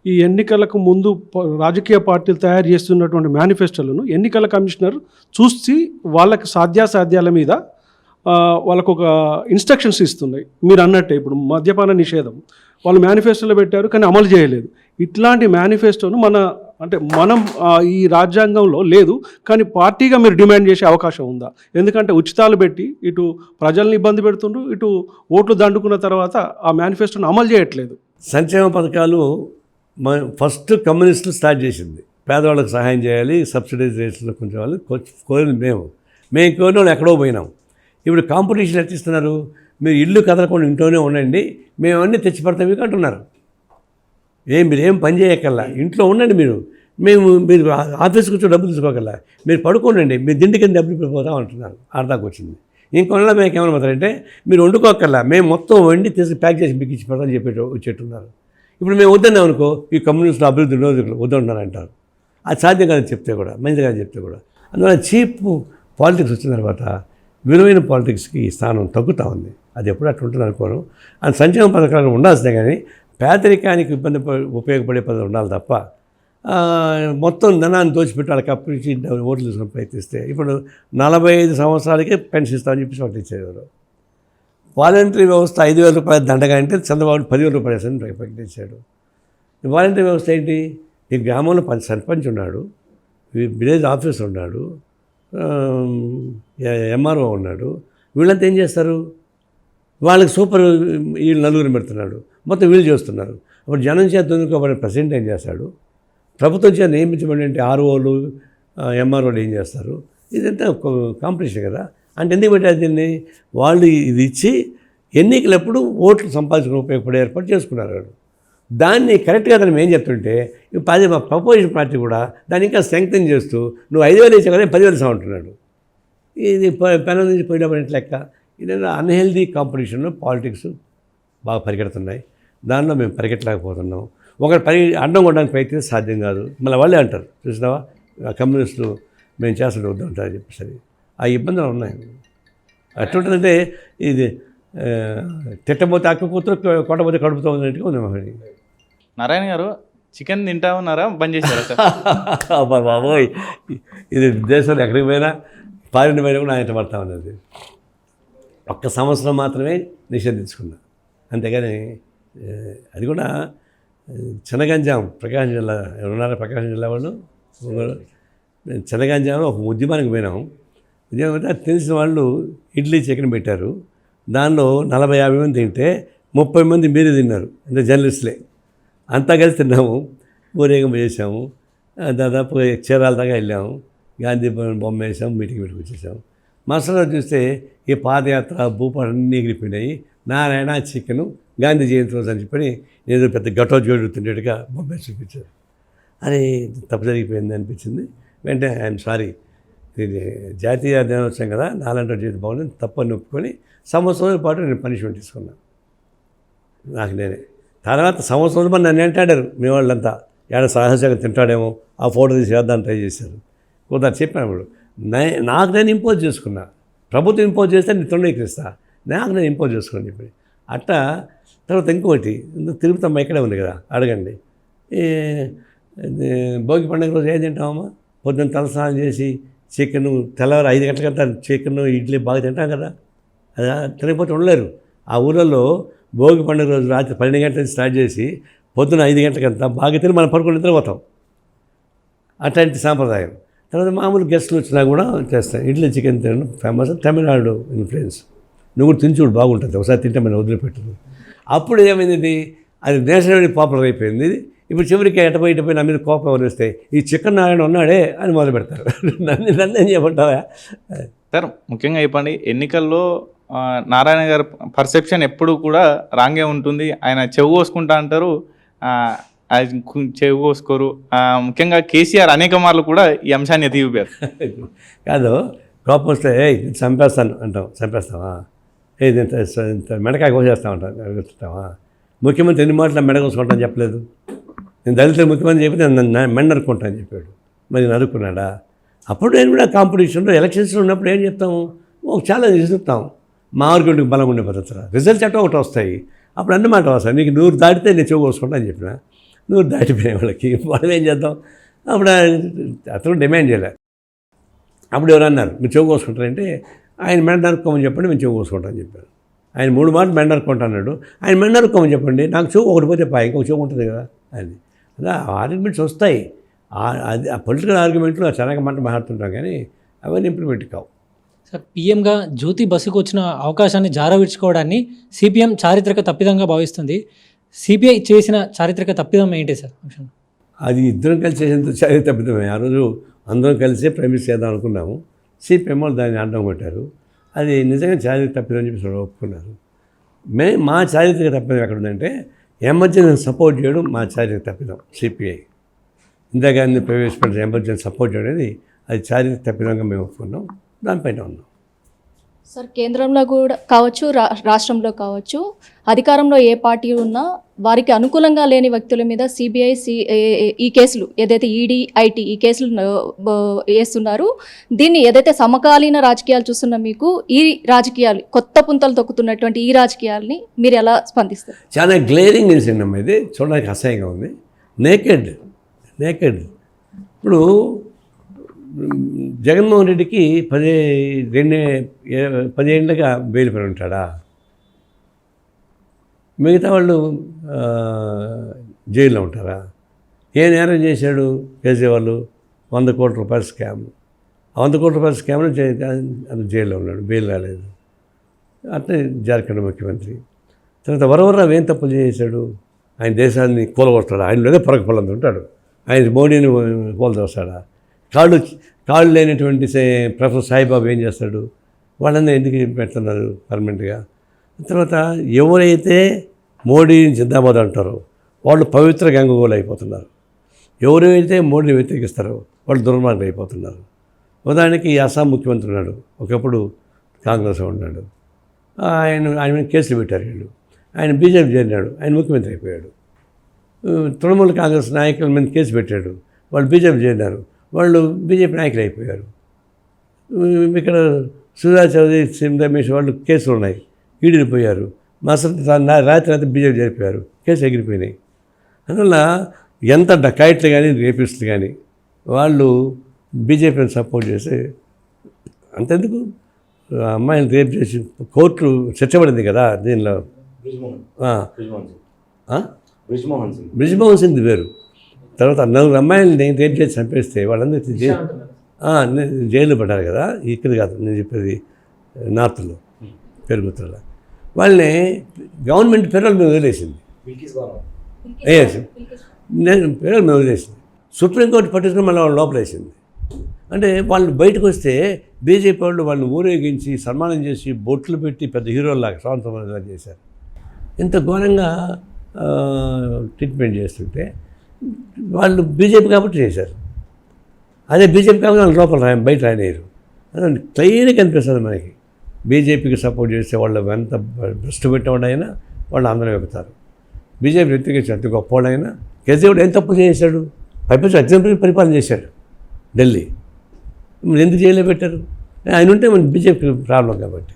ఈ ఎన్నికలకు ముందు రాజకీయ పార్టీలు తయారు చేస్తున్నటువంటి మేనిఫెస్టోలను ఎన్నికల కమిషనర్ చూసి వాళ్ళకి సాధ్యాసాధ్యాల మీద వాళ్ళకు ఒక ఇన్స్ట్రక్షన్స్ ఇస్తున్నాయి. మీరు అన్నట్టే ఇప్పుడు మద్యపాన నిషేధం వాళ్ళు మేనిఫెస్టోలో పెట్టారు కానీ అమలు చేయలేదు. ఇట్లాంటి మేనిఫెస్టోను మనం ఈ రాజ్యాంగంలో లేదు, కానీ పార్టీగా మీరు డిమాండ్ చేసే అవకాశం ఉందా? ఎందుకంటే ఉచితాలు పెట్టి ఇటు ప్రజల్ని ఇబ్బంది పెడుతుండ్రు, ఇటు ఓట్లు దండుకున్న తర్వాత ఆ మేనిఫెస్టోను అమలు చేయట్లేదు. సంక్షేమ పథకాలు ఫస్ట్ కమ్యూనిస్టులు స్టార్ట్ చేసింది. పేదవాళ్ళకి సహాయం చేయాలి, సబ్సిడైజ్ రేట్స్లో కొంచెం వాళ్ళు కోరింది మేము కోరిన వాళ్ళు ఎక్కడో పోయినాం. ఇప్పుడు కాంపిటీషన్ ఎట్టిస్తున్నారు, మీరు ఇల్లు కదలకుండా ఇంట్లోనే ఉండండి, మేము అన్నీ తెచ్చి పెడతాం మీకు అంటున్నారు. మీరు ఏం పని చేయక్కల్లా, ఇంట్లో ఉండండి, మీరు ఆఫీస్కి వచ్చి డబ్బులు తీసుకోగల, మీరు పడుకోండి, మీరు దిండి కింద డబ్బులు పెడిపోతాం అంటున్నారు. అర్థాకు వచ్చింది. ఇంకొన్న మేము ఏమనుకుంటారంటే మీరు వండుకోకల్లా, మేము మొత్తం వండి తీసుకు ప్యాక్ చేసి మీకు ఇచ్చి పెడతామని వచ్చేట్టున్నారు. ఇప్పుడు మేము వద్దన్నాం అనుకో, ఈ కమ్యూనిస్టులు అభివృద్ధి వద్దన్నారంటారు. అది సాధ్యం కాదని చెప్తే కూడా, మంచిగా చెప్తే కూడా. అందువల్ల చీప్ పాలిటిక్స్ వచ్చిన తర్వాత విలువైన పాలిటిక్స్కి స్థానం తగ్గుతూ ఉంది. అది ఎప్పుడు అట్లా ఉంటుంది అనుకోను. అది సంక్షేమ పథకాలు ఉండాల్సిందే, కానీ పేదరికానికి ఉపయోగపడే పద్ధతులు ఉండాలి తప్ప మొత్తం ధనాన్ని దోచిపెట్టి వాళ్ళకి అప్పించి ఓట్లు తీసుకుని ప్రయత్నిస్తే ఇప్పుడు 45 సంవత్సరాలకే పెన్షన్ ఇస్తామని చెప్పేసి ఒకటి ఇచ్చేవారు. వాలంటరీ వ్యవస్థ 5,000 రూపాయల దండగా అంటే చంద్రబాబు 10,000 రూపాయలు వేస్తామని ప్రకటించాడు. వాలంటరీ వ్యవస్థ ఏంటి? ఈ గ్రామంలో సర్పంచ్ ఉన్నాడు, విలేజ్ ఆఫీసర్ ఉన్నాడు, ఎంఆర్ఓ ఉన్నాడు. వీళ్ళంతా ఏం చేస్తారు? వాళ్ళకి సూపర్ వీళ్ళు నలుగురు పెడుతున్నాడు, మొత్తం వీళ్ళు చేస్తున్నారు. అప్పుడు జనం చేత దొందుకోబడిన ప్రెసిడెంట్ ఏం చేస్తాడు? ప్రభుత్వం చేత నియమించబడి ఆర్ఓలు ఎంఆర్ఓలు ఏం చేస్తారు? ఇదంతా కాంపిటీషన్ కదా. అంటే ఎందుకు పెట్టారు దీన్ని? వాళ్ళు ఇది ఇచ్చి ఎన్నికలప్పుడు ఓట్లు సంపాదించుకుని ఉపయోగపడే ఏర్పాటు చేసుకున్నారు. దాన్ని కరెక్ట్గా దాన్ని ఏం చెప్తుంటే మా ప్రపోజిషన్ పార్టీ కూడా దాన్ని ఇంకా స్ట్రెంగ్తన్ చేస్తూ నువ్వు 5,000 ఇచ్చా కదా 10,000 ఇస్తామంటున్నాడు. ఇది పెనం నుంచి పోయినప్పుడు లెక్క. ఇదేనా అన్హెల్దీ కాంపిటీషన్లో పాలిటిక్స్ బాగా పరిగెడుతున్నాయి. దానిలో మేము పరిగెట్టలేకపోతున్నాం. ఒకటి అడ్డం కొట్టడానికి ప్రయత్నిస్తే సాధ్యం కాదు. మళ్ళీ వాళ్ళే అంటారు, చూసినావా కమ్యూనిస్టులు మేము చేస్తుంటే వద్దు అంటారని చెప్పేసి. ఆ ఇబ్బందులు ఉన్నాయి. ఎట్లుంటుందంటే ఇది తిట్టబోతే అక్కపోతే కొట్టబోతే కడుపుతూ ఉన్నట్టుగా ఉంది. మరి నారాయణ గారు చికెన్ తింటా ఉన్నారా, బంద్ చేశారా సార్? బాబోయ్, ఇది దేశంలో ఎక్కడికి పోయినా ఫారిన్ పోయినా కూడా ఆయన పడతా ఉన్నది. 1 సంవత్సరం మాత్రమే నిషేధించుకున్నా, అంతేగాని అది కూడా చినగంజాం ప్రకాశం జిల్లా ఉన్నారా? ప్రకాశం జిల్లా వాళ్ళు చినగంజాంలో ఒక ఉద్యమానికి పోయినాం. ఉద్యమం అంటే తెలిసిన వాళ్ళు ఇడ్లీ చికెన్ పెట్టారు. దానిలో 40-50 మంది తింటే 30 మంది మీరే తిన్నారు, అంటే జర్నలిస్టులే. అంతా కలిసి తిన్నాము, ఊరేగింపు చేసాము, దాదాపు చీరాల దాకా వెళ్ళాము, గాంధీ బొమ్మ వేసాము, మీటింగ్ పెట్టుకు వచ్చేసాము. మరుసటి రోజు చూస్తే ఈ పాదయాత్ర భూపాలు అన్నీ ఎగిరిపోయినాయి. నారాయణ చికెను గాంధీ జయంతి రోజు అని చెప్పని ఏదో పెద్ద ఘటో జోడు తిండేట్టుగా బొమ్మ చూపించారు. అది తప్పు జరిగిపోయింది అనిపించింది. వెంటనే ఐఎమ్ సారీ, ఇది జాతీయ దినోత్సవం కదా, నాలంటి చేతి బాగుంది, తప్పని ఒప్పుకొని సంవత్సరం పాటు నేను పనిష్మెంట్ తీసుకున్నాను నాకు నేనే. తర్వాత సంవత్సరం పాటు నన్ను వెంటాడారు మీ వాళ్ళంతా, సహజంగా తింటాడేమో ఆ ఫోటో తీసి వేద్దాన్ని ట్రై చేశారు. కొంత చెప్పినప్పుడు నాకు నేను ఇంపోజ్ చేసుకున్నా. ప్రభుత్వం ఇంపోజ్ చేస్తే నేను తృణీకరిస్తా, నాకు నేను ఇంపోజ్ చేసుకుని చెప్పి అట్టా. తర్వాత ఇంకోటి, తిరుపతమ్మ ఇక్కడే ఉంది కదా, అడగండి. భోగి పండుగ రోజు ఏం తింటామమ్మా? పొద్దున్న తలస్నానం చేసి చికెను, తెల్లవారు 5 గంటలకంతా చికెను ఇడ్లీ బాగా తింటాం కదా, అది తినకపోతే ఉండలేరు. ఆ ఊళ్ళల్లో భోగి పండుగ రోజు రాత్రి 12 గంటల స్టార్ట్ చేసి పొద్దున్న 5 గంటలకంతా బాగా తిని మనం పడుకొని నిద్రపోతాం. అట్లాంటి సాంప్రదాయం. తర్వాత మామూలు గెస్టులు వచ్చినా కూడా చేస్తాం. ఇడ్లీ చికెన్ తినడం ఫేమస్, తమిళనాడు ఇన్ఫ్లుయెన్స్. నువ్వు కూడా తిని చూడు, బాగుంటుంది, ఒకసారి తింటే మనం వదిలిపెట్టదు. అప్పుడు ఏమైంది, అది నేషనల్ పాపులర్ అయిపోయింది. ఇప్పుడు చివరికి ఎటపోయి నా మీద కోపం వదిలేస్తే ఈ చికెన్ నారాయణ ఉన్నాడే అని మొదలు పెడతారు. నన్ను ఏం చెప్పంటావా సార్? ముఖ్యంగా చెప్పండి, ఎన్నికల్లో నారాయణ గారి పర్సెప్షన్ ఎప్పుడు కూడా రాంగే ఉంటుంది. ఆయన చెవు కోసుకుంటా అంటారు, చెవు కోసుకోరు. ముఖ్యంగా కేసీఆర్ అనేక మార్లు కూడా ఈ అంశాన్ని ఎత్తిపారు. కాదు, కోపం వస్తే చంపేస్తాను అంటాం, చంపేస్తావా? ఏది ఇంత మెడకాయ కోసేస్తా ఉంటావా? ముఖ్యమంత్రి ఎన్ని మాటలు మెడ కోసుకుంటాను చెప్పలేదు. నేను దళితులు ముఖ్యమంత్రి చెప్పి నేను మెడ నరుక్కుంటా అని చెప్పాడు. మరి నరుక్కున్నాడా? అప్పుడు నేను కూడా కాంపిటీషన్లో ఎలక్షన్స్లో ఉన్నప్పుడు ఏం చెప్తాము, చాలా చెప్తాం, మా ఆర్గ్యుమెంట్కి బలం ఉండే పద్ధతి. రిజల్ట్స్ అట్లా ఒకటి వస్తాయి, అప్పుడు అన్నమాట వస్తాయి. నీకు 100 దాటితే నేను చెవు కోసుకుంటా అని చెప్పిన. 100 దాటిపోయిన వాళ్ళకి మనం ఏం చేద్దాం? అప్పుడు అతను డిమాండ్ చేయలేదు. అప్పుడు ఎవరు అన్నారు మీరు చెవు కోసుకుంటారంటే, ఆయన మెడ నరుక్కోమని చెప్పండి, మేము చెవు కోసుకుంటా అని చెప్పారు. ఆయన 3 మాటలు మెడ నరుక్కుంటా అన్నాడు. ఆయన మెడ నరుక్కోమని చెప్పండి, నాకు చెవు ఒకటి పోతే ఇంకొక చెవు ఉంటుంది కదా అని. అలా ఆర్గ్యుమెంట్స్ వస్తాయి. అది ఆ పొలిటికల్ ఆర్గ్యుమెంట్లు చాలా మాట మాట్లాడుతుంటాం, కానీ అవన్నీ ఇంప్లిమెంట్ కావు. సార్, పీఎంగా జ్యోతి బస్సుకు వచ్చిన అవకాశాన్ని జారవిడ్చుకోవడాన్ని సిపిఎం చారిత్రక తప్పిదంగా భావిస్తుంది. సిపిఐ చేసిన చారిత్రక తప్పిదం ఏంటి సార్? అది ఇద్దరం కలిసి చేసేంత చారిత్రక తప్పిదమే. ఆ రోజు అందరం కలిసే ప్రైవేట్ చేద్దాం అనుకున్నాము. సిపిఎం వాళ్ళు దాన్ని అడ్డం కొట్టారు. అది నిజంగా చారిత్రక తప్పిదం అని చెప్పి ఒప్పుకున్నారు. మా చారిత్రక తప్పిదం ఎక్కడ ఉందంటే, ఎమర్జెన్సీ సపోర్ట్ చేయడం మా చారిత్రక తప్పిదం. సిపిఐ ఇందిరాగాంధీ ప్రవేశపెట్టిన ఎమర్జెన్సీ సపోర్ట్ చేయడం అనేది అది చారిత్రక తప్పిదంగా మేము ఒప్పుకున్నాం, దానిపైన ఉన్నాం. సార్, కేంద్రంలో కూడా కావచ్చు, రాష్ట్రంలో కావచ్చు, అధికారంలో ఏ పార్టీ ఉన్నా వారికి అనుకూలంగా లేని వ్యక్తుల మీద సిబిఐ ఈ కేసులు ఏదైతే ఈడీ ఐటీ ఈ కేసులు వేస్తున్నారు. దీన్ని ఏదైతే సమకాలీన రాజకీయాలు చూస్తున్నా మీకు ఈ రాజకీయాలు కొత్త పుంతలు తొక్కుతున్నటువంటి ఈ రాజకీయాల్ని మీరు ఎలా స్పందిస్తారు? చాలా గ్లేరింగ్ ఇన్సిడెంట్ అమ్మ ఇది. చూడడానికి అసహ్యంగా ఉంది. నేకెడ్ ఇప్పుడు జగన్మోహన్ రెడ్డికి 10 ఏళ్ళగా బెయిల్ పడి ఉంటాడా? మిగతా వాళ్ళు జైల్లో ఉంటారా? ఏ నేరం చేశాడు కేజ్రీవాల్? 100 కోట్ల రూపాయల స్కామ్. ఆ 100 కోట్ల రూపాయల స్కామ్లో జైల్లో ఉన్నాడు, బెయిల్ రాలేదు. అట్లే జార్ఖండ్ ముఖ్యమంత్రి. తర్వాత వరవరరావు ఏం తప్పులు చేశాడు? ఆయన దేశాన్ని కూలగొడతాడు, ఆయన ఏదో పొరక పొలంది ఉంటాడు, ఆయన మోడీని కూలదోస్తాడా? కాళ్ళు లేనటువంటి ప్రొఫెసర్ సాయిబాబు ఏం చేస్తాడు? వాళ్ళని ఎందుకు పెడుతున్నారు పర్మనెంట్గా? తర్వాత ఎవరైతే మోడీని జిందాబాద్ అంటారో వాళ్ళు పవిత్ర గంగగోలు అయిపోతున్నారు. ఎవరైతే మోడీని వ్యతిరేకిస్తారో వాళ్ళు దుర్మార్గులు అయిపోతున్నారు. ఉదాహరణకి ఈ అస్సాం ముఖ్యమంత్రి ఉన్నాడు, ఒకప్పుడు కాంగ్రెస్ ఉన్నాడు, ఆయన కేసులు పెట్టారు వీళ్ళు. ఆయన బీజేపీ చేరినాడు, ఆయన ముఖ్యమంత్రి అయిపోయాడు. తృణమూల కాంగ్రెస్ నాయకుల మీద కేసు పెట్టాడు, వాళ్ళు బీజేపీ చేరినారు, వాళ్ళు బీజేపీ నాయకులు అయిపోయారు. ఇక్కడ సుధా చౌదరి, సిమ్ రమేష్ వాళ్ళు కేసులు ఉన్నాయి, ఈడీలు పోయారు. రాత్రి బీజేపీ చేరిపోయారు, కేసు ఎగిరిపోయినాయి. అందువల్ల ఎంత డకాయిట్లు కానీ రేపిస్టులు కానీ వాళ్ళు బీజేపీని సపోర్ట్ చేసి అంతెందుకు అమ్మాయిని రేపు చేసి కోర్టు చర్చబడింది కదా దీనిలో. బ్రిజ్మోహన్ సింగ్ వేరు. తర్వాత 4 అమ్మాయిలని రేపు చేసి చంపేస్తే వాళ్ళందరూ జైలు పడ్డారు కదా. ఇక్కడ కాదు నేను చెప్పేది, నార్త్లో పెరుగుతున్న వాళ్ళని గవర్నమెంట్ పెరల్ మీద వదిలేసింది. పెరల్ మీద వదిలేసింది. సుప్రీంకోర్టు పట్టించుకుని మళ్ళీ వాళ్ళు లోపలేసింది. అంటే వాళ్ళు బయటకు వస్తే బీజేపీ వాళ్ళు వాళ్ళని ఊరేగించి సన్మానం చేసి బొట్లు పెట్టి పెద్ద హీరోలాగా స్వాతంత్రంగా చేశారు. ఇంత ఘోరంగా ట్రీట్మెంట్ చేస్తుంటే వాళ్ళు బీజేపీ కాబట్టి చేశారు. అదే బీజేపీ కాబట్టి వాళ్ళు లోపల బయట రాయలేరు. అదే క్లియర్గా కనిపిస్తుంది మనకి. బీజేపీకి సపోర్ట్ చేసే వాళ్ళు ఎంత భ్రష్టు పెట్టేవాడైనా వాళ్ళు అందరూ వెళ్తారు. బీజేపీ వ్యక్తిగత ఎంత గొప్పవాడైనా కేజ్రీవాల్ ఏం తప్పు చేశాడు? పైపచ్చి ఎగ్జాంపుల్ పరిపాలన చేశాడు ఢిల్లీ. ఎందుకు జైల్లో పెట్టారు? ఆయన ఉంటే మన బీజేపీ ప్రాబ్లం కాబట్టి.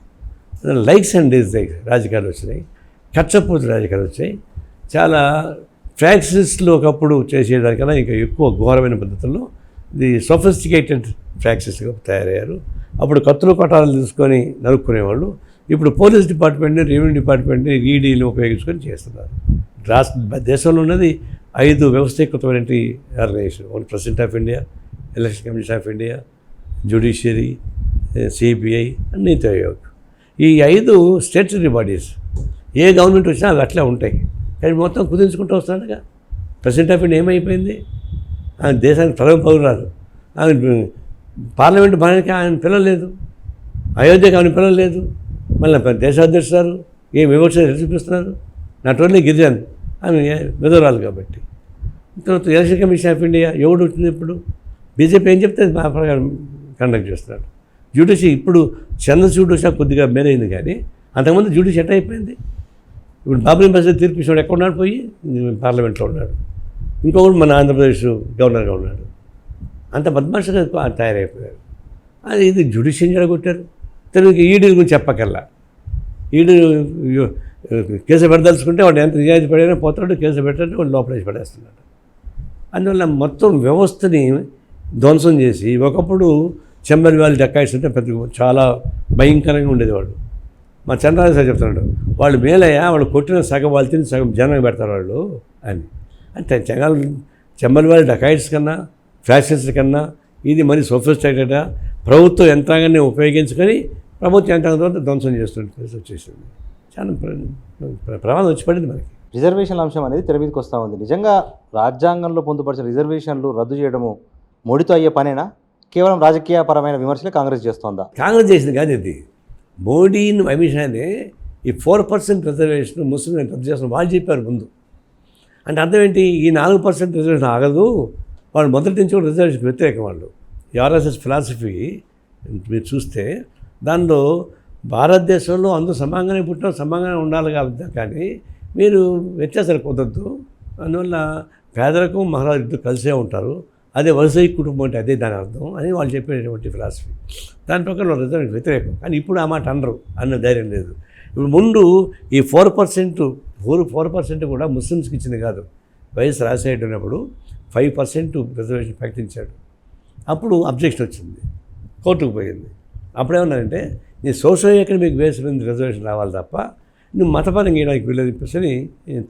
లైక్స్ అండ్ డిస్లైక్స్ రాజకీయాలు వచ్చినాయి, కచ్చపూర్తి రాజకీయాలు వచ్చాయి. చాలా ఫ్రాక్సిస్లో ఒకప్పుడు చేసేదానికన్నా ఇంకా ఎక్కువ ఘోరమైన పద్ధతుల్లో ఇది సొఫిస్టికేటెడ్ ఫ్రాక్సిస్గా తయారయ్యారు. అప్పుడు కత్తులు కొట్టాలు తీసుకొని నరుక్కునేవాళ్ళు. ఇప్పుడు పోలీస్ డిపార్ట్మెంట్ని, రెవెన్యూ డిపార్ట్మెంట్ని, ఈడీని ఉపయోగించుకొని చేస్తున్నారు. దేశంలో ఉన్నది 5 వ్యవస్థీకృతమైన ఆర్గనైజేషన్. ఒకటి president of India, election commission of India, judiciary, CBI, నీతి ఆయోగ్. ఈ 5 స్టేటరీ బాడీస్. ఏ గవర్నమెంట్ వచ్చినా అవి అట్లా ఉంటాయి. కానీ మొత్తం కుదించుకుంటూ వస్తున్నాడుగా. ప్రెసిడెంట్ ఆఫ్ ఇండియా ఏమైపోయింది? ఆయన దేశానికి ప్రథమ పౌరురాలు. ఆయన పార్లమెంటు భవనానికి ఆయన పిల్లలేదు, అయోధ్యకి ఆయన పిల్లలేదు, మళ్ళీ దేశాధ్యక్షులు ఏం వివక్ష చూపిస్తున్నారు. నాట్ ఓన్లీ గిరిజన్ ఆమె విధవరాలు కాబట్టి. తర్వాత ఎలక్షన్ కమిషన్ ఆఫ్ ఇండియా ఎవడు వచ్చింది ఇప్పుడు? బీజేపీ ఏం చెప్తే మా ప్రకారం కండక్ట్ చేస్తున్నాడు. జ్యుడిషి ఇప్పుడు చంద్రచూడ్ వచ్చా కొద్దిగా మేలైంది, కానీ అంతకుముందు జ్యుడిషి ఎట్లా అయిపోయింది. ఇప్పుడు బాబరీ మసీద్ తీర్పు ఇచ్చినాడు ఎక్కడ ఉన్నాడు? పోయి పార్లమెంట్లో ఉన్నాడు. ఇంకొకటి మన ఆంధ్రప్రదేశ్ గవర్నర్గా ఉన్నాడు. అంత బద్మాషగా తయారైపోయారు. అది ఇది జ్యుడిషియన్ జరగొట్టారు. తెలుగు ఈడీ గురించి చెప్పకల్లా, ఈడీ కేసు పెడదలుచుకుంటే వాడు ఎంత నిజాయితీ పడైనా పోతాడు, కేసు పెట్టాడు, వాడు లోపలేసి పడేస్తున్నాడు. అందువల్ల మొత్తం వ్యవస్థని ధ్వంసం చేసి, ఒకప్పుడు చెంబల్ వ్యాలీ డకాయిట్స్ అంటే పెద్ద చాలా భయంకరంగా ఉండేది. మా చంద్రరాజు సార్ చెప్తున్నాడు, వాళ్ళు మేలయ్యా, వాళ్ళు కొట్టిన సగం వాళ్ళు తిని సగం జనానికి పెడతారు వాళ్ళు అని. అంటే చెంబల్ వ్యాలీ డకాయిట్స్ కన్నా, ఫ్యాషన్స్ కన్నా ఇది మరి సోఫిస్టికేటెడ్గా ప్రభుత్వ యంత్రాంగాన్ని ఉపయోగించుకొని ప్రభుత్వ యంత్రాంగం ద్వారా ధ్వంసం చేస్తుంటే వచ్చేసింది. చాలా ప్రమాదం వచ్చి పడింది మనకి. రిజర్వేషన్ల అంశం అనేది తెర మీదకి వస్తూ ఉంది. నిజంగా రాజ్యాంగంలో పొందుపరిచిన రిజర్వేషన్లు రద్దు చేయడము మోడీతో అయ్యే పనేనా? కేవలం రాజకీయపరమైన విమర్శలే కాంగ్రెస్ చేస్తోందా? కాంగ్రెస్ చేసింది కాదు ఇది. మోడీని అమిత్ షానే ఈ 4% రిజర్వేషన్ ముస్లిం రద్దు చేస్తున్న వాళ్ళు చెప్పారు ముందు. అంటే అర్థం ఏంటి? ఈ 4% రిజర్వేషన్ ఆగదు, వాళ్ళు మొదటి నుంచి కూడా రిజర్వేషన్కి వ్యతిరేకం. వాళ్ళు ఆర్ఎస్ఎస్ ఫిలాసఫీ మీరు చూస్తే దానిలో భారతదేశంలో అందరూ సమానంగానే పుట్టిన సమానంగానే ఉండాలి కాబట్టి, కానీ మీరు వ్యత్యాసాలు కుదరద్దు. అందువల్ల పేదరికం మహారాజు ఇద్దరు కలిసే ఉంటారు, అదే వలసై కుటుంబం అంటే అదే దాని అర్థం అని వాళ్ళు చెప్పేటువంటి ఫిలాసఫీ. దాని ప్రకారం రిజర్వేషన్ వ్యతిరేకం. కానీ ఇప్పుడు ఆ మాట అనరు, అన్న ధైర్యం లేదు. ఇప్పుడు ముందు ఈ 4% కూడా ముస్లిమ్స్కి ఇచ్చింది కాదు. వైఎస్ రాజశేఖర్ ఉన్నప్పుడు 5% రిజర్వేషన్ ప్రకటించాడు. అప్పుడు అబ్జెక్షన్ వచ్చింది, కోర్టుకు పోయింది. అప్పుడేమన్నారంటే నీ సోషల్ ఎకనామిక్ బేస్ మీద రిజర్వేషన్ రావాలి తప్ప నువ్వు మతపరంగా వేయడానికి వీళ్ళని చెప్పేసి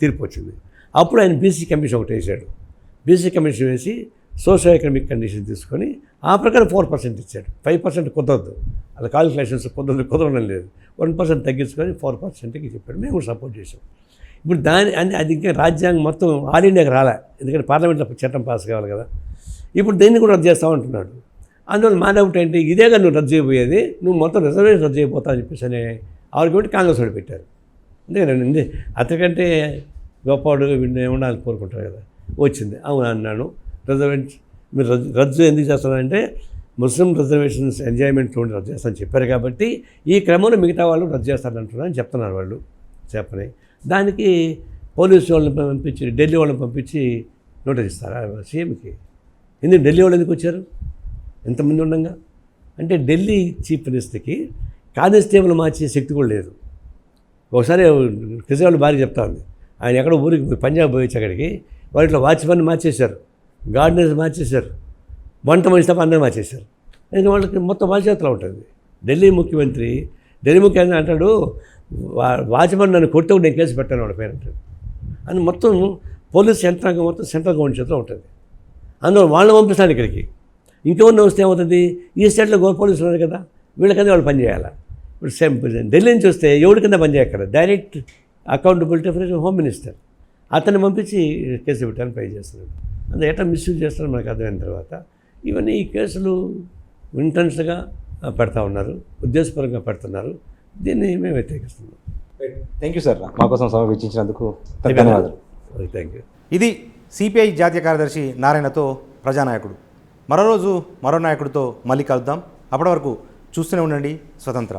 తీర్పు వచ్చింది. అప్పుడు ఆయన బీసీ కమిషన్ ఒకటి వేసాడు. బీసీ కమిషన్ వేసి సోషల్ ఎకనామిక్ కండిషన్ తీసుకొని ఆ ప్రకారం 4% ఇచ్చాడు. 5% కుదరదు, అలా కాలిక్యులేషన్స్ కుదరడం లేదు. 1% తగ్గించుకొని 4%కి చెప్పాడు. మేము కూడా సపోర్ట్ చేసాం. ఇప్పుడు అది ఇంకా రాజ్యాంగం మొత్తం ఆల్ ఇండియాకి రాలే, ఎందుకంటే పార్లమెంట్లో చట్టం పాస్ కావాలి కదా. ఇప్పుడు దీన్ని కూడా రద్దు చేస్తామంటున్నాడు. అందువల్ల మా డౌట్ ఏంటి, ఇదేగా నువ్వు రద్దు చేయబోయేది, నువ్వు మొత్తం రిజర్వేషన్ రద్దు చేయబోతావు అని చెప్పేసి అనే ఆర్గ్యుమెంట్ కాంగ్రెస్ వాడు పెట్టారు. అందుకని అంతకంటే గొప్పవాడు ఉండాలని కోరుకుంటారు కదా. వచ్చింది అవును అన్నాను. మీరు రద్దు ఎందుకు చేస్తున్నారంటే ముస్లిం రిజర్వేషన్స్ ఎంజాయ్మెంట్లో ఉండి రద్దు చేస్తారని చెప్పారు కాబట్టి ఈ క్రమంలో మిగతా వాళ్ళు రద్దు చేస్తారంటున్నారని చెప్తున్నారు వాళ్ళు. చెప్పని దానికి పోలీసు వాళ్ళని పంపించి, ఢిల్లీ వాళ్ళని పంపించి నోటీస్ ఇస్తారా సీఎంకి? ఎందుకు ఢిల్లీ వాళ్ళు ఎందుకు వచ్చారు ఎంతమంది ఉండగా? అంటే ఢిల్లీ చీఫ్ మినిస్టర్కి కానిస్టేబుల్ మార్చే శక్తి కూడా లేదు. ఒకసారి కేజ్రీవాల్ భార్య చెప్తా ఉంది, ఆయన ఎక్కడో ఊరికి పంజాబ్ పోయి అక్కడికి వాటిలో వాచ్మెన్ మార్చేశారు, గార్డెనర్స్ మార్చేశారు, వంట మనిషి తప్ప అందరూ మార్చేశారు. ఎందుకంటే వాళ్ళకి మొత్తం వాళ్ళ చేతిలో ఉంటుంది. ఢిల్లీ ముఖ్యమంత్రి అంటాడు, వాచ్మెన్ నన్ను కొట్టే నేను కేసు పెట్టాను వాడి పేరు అంటాడు. అని మొత్తం పోలీస్ యంత్రాంగం మొత్తం సెంట్రల్ గవర్నమెంట్ చేతిలో ఉంటుంది. అందువల్ల వాళ్ళని పంపిస్తాను ఇక్కడికి. ఇంకెవరిని వస్తే ఏమవుతుంది, ఈ స్టేట్లో పోలీసులు ఉన్నారు కదా, వీళ్ళకన్నా వాళ్ళు పనిచేయాలి. ఇప్పుడు సేమ్ ఢిల్లీ నుంచి వస్తే ఎవరి కింద పనిచేయక్కడ, direct accountability for home minister, అతన్ని పంపించి కేసు పెట్టాలని ట్రై చేస్తున్నాడు. అందులో ఎట్లా మిస్యూజ్ చేస్తున్నారో మనకు అర్థమైన తర్వాత ఇవన్నీ ఈ కేసులు ఇంటెన్స్గా పెడతా ఉన్నారు, ఉద్దేశపరంగా పెడుతున్నారు. దీన్ని మేము వ్యతిరేకిస్తున్నాం. థ్యాంక్ యూ సార్, మా కోసం సమయం వెచ్చించినందుకు ధన్యవాదాలు. Thank you. ఇది సిపిఐ జాతీయ కార్యదర్శి నారాయణతో ప్రజానాయకుడు. మరో రోజు మరో నాయకుడితో మళ్ళీ కలుద్దాం. అప్పటి వరకు చూస్తూనే ఉండండి స్వతంత్ర.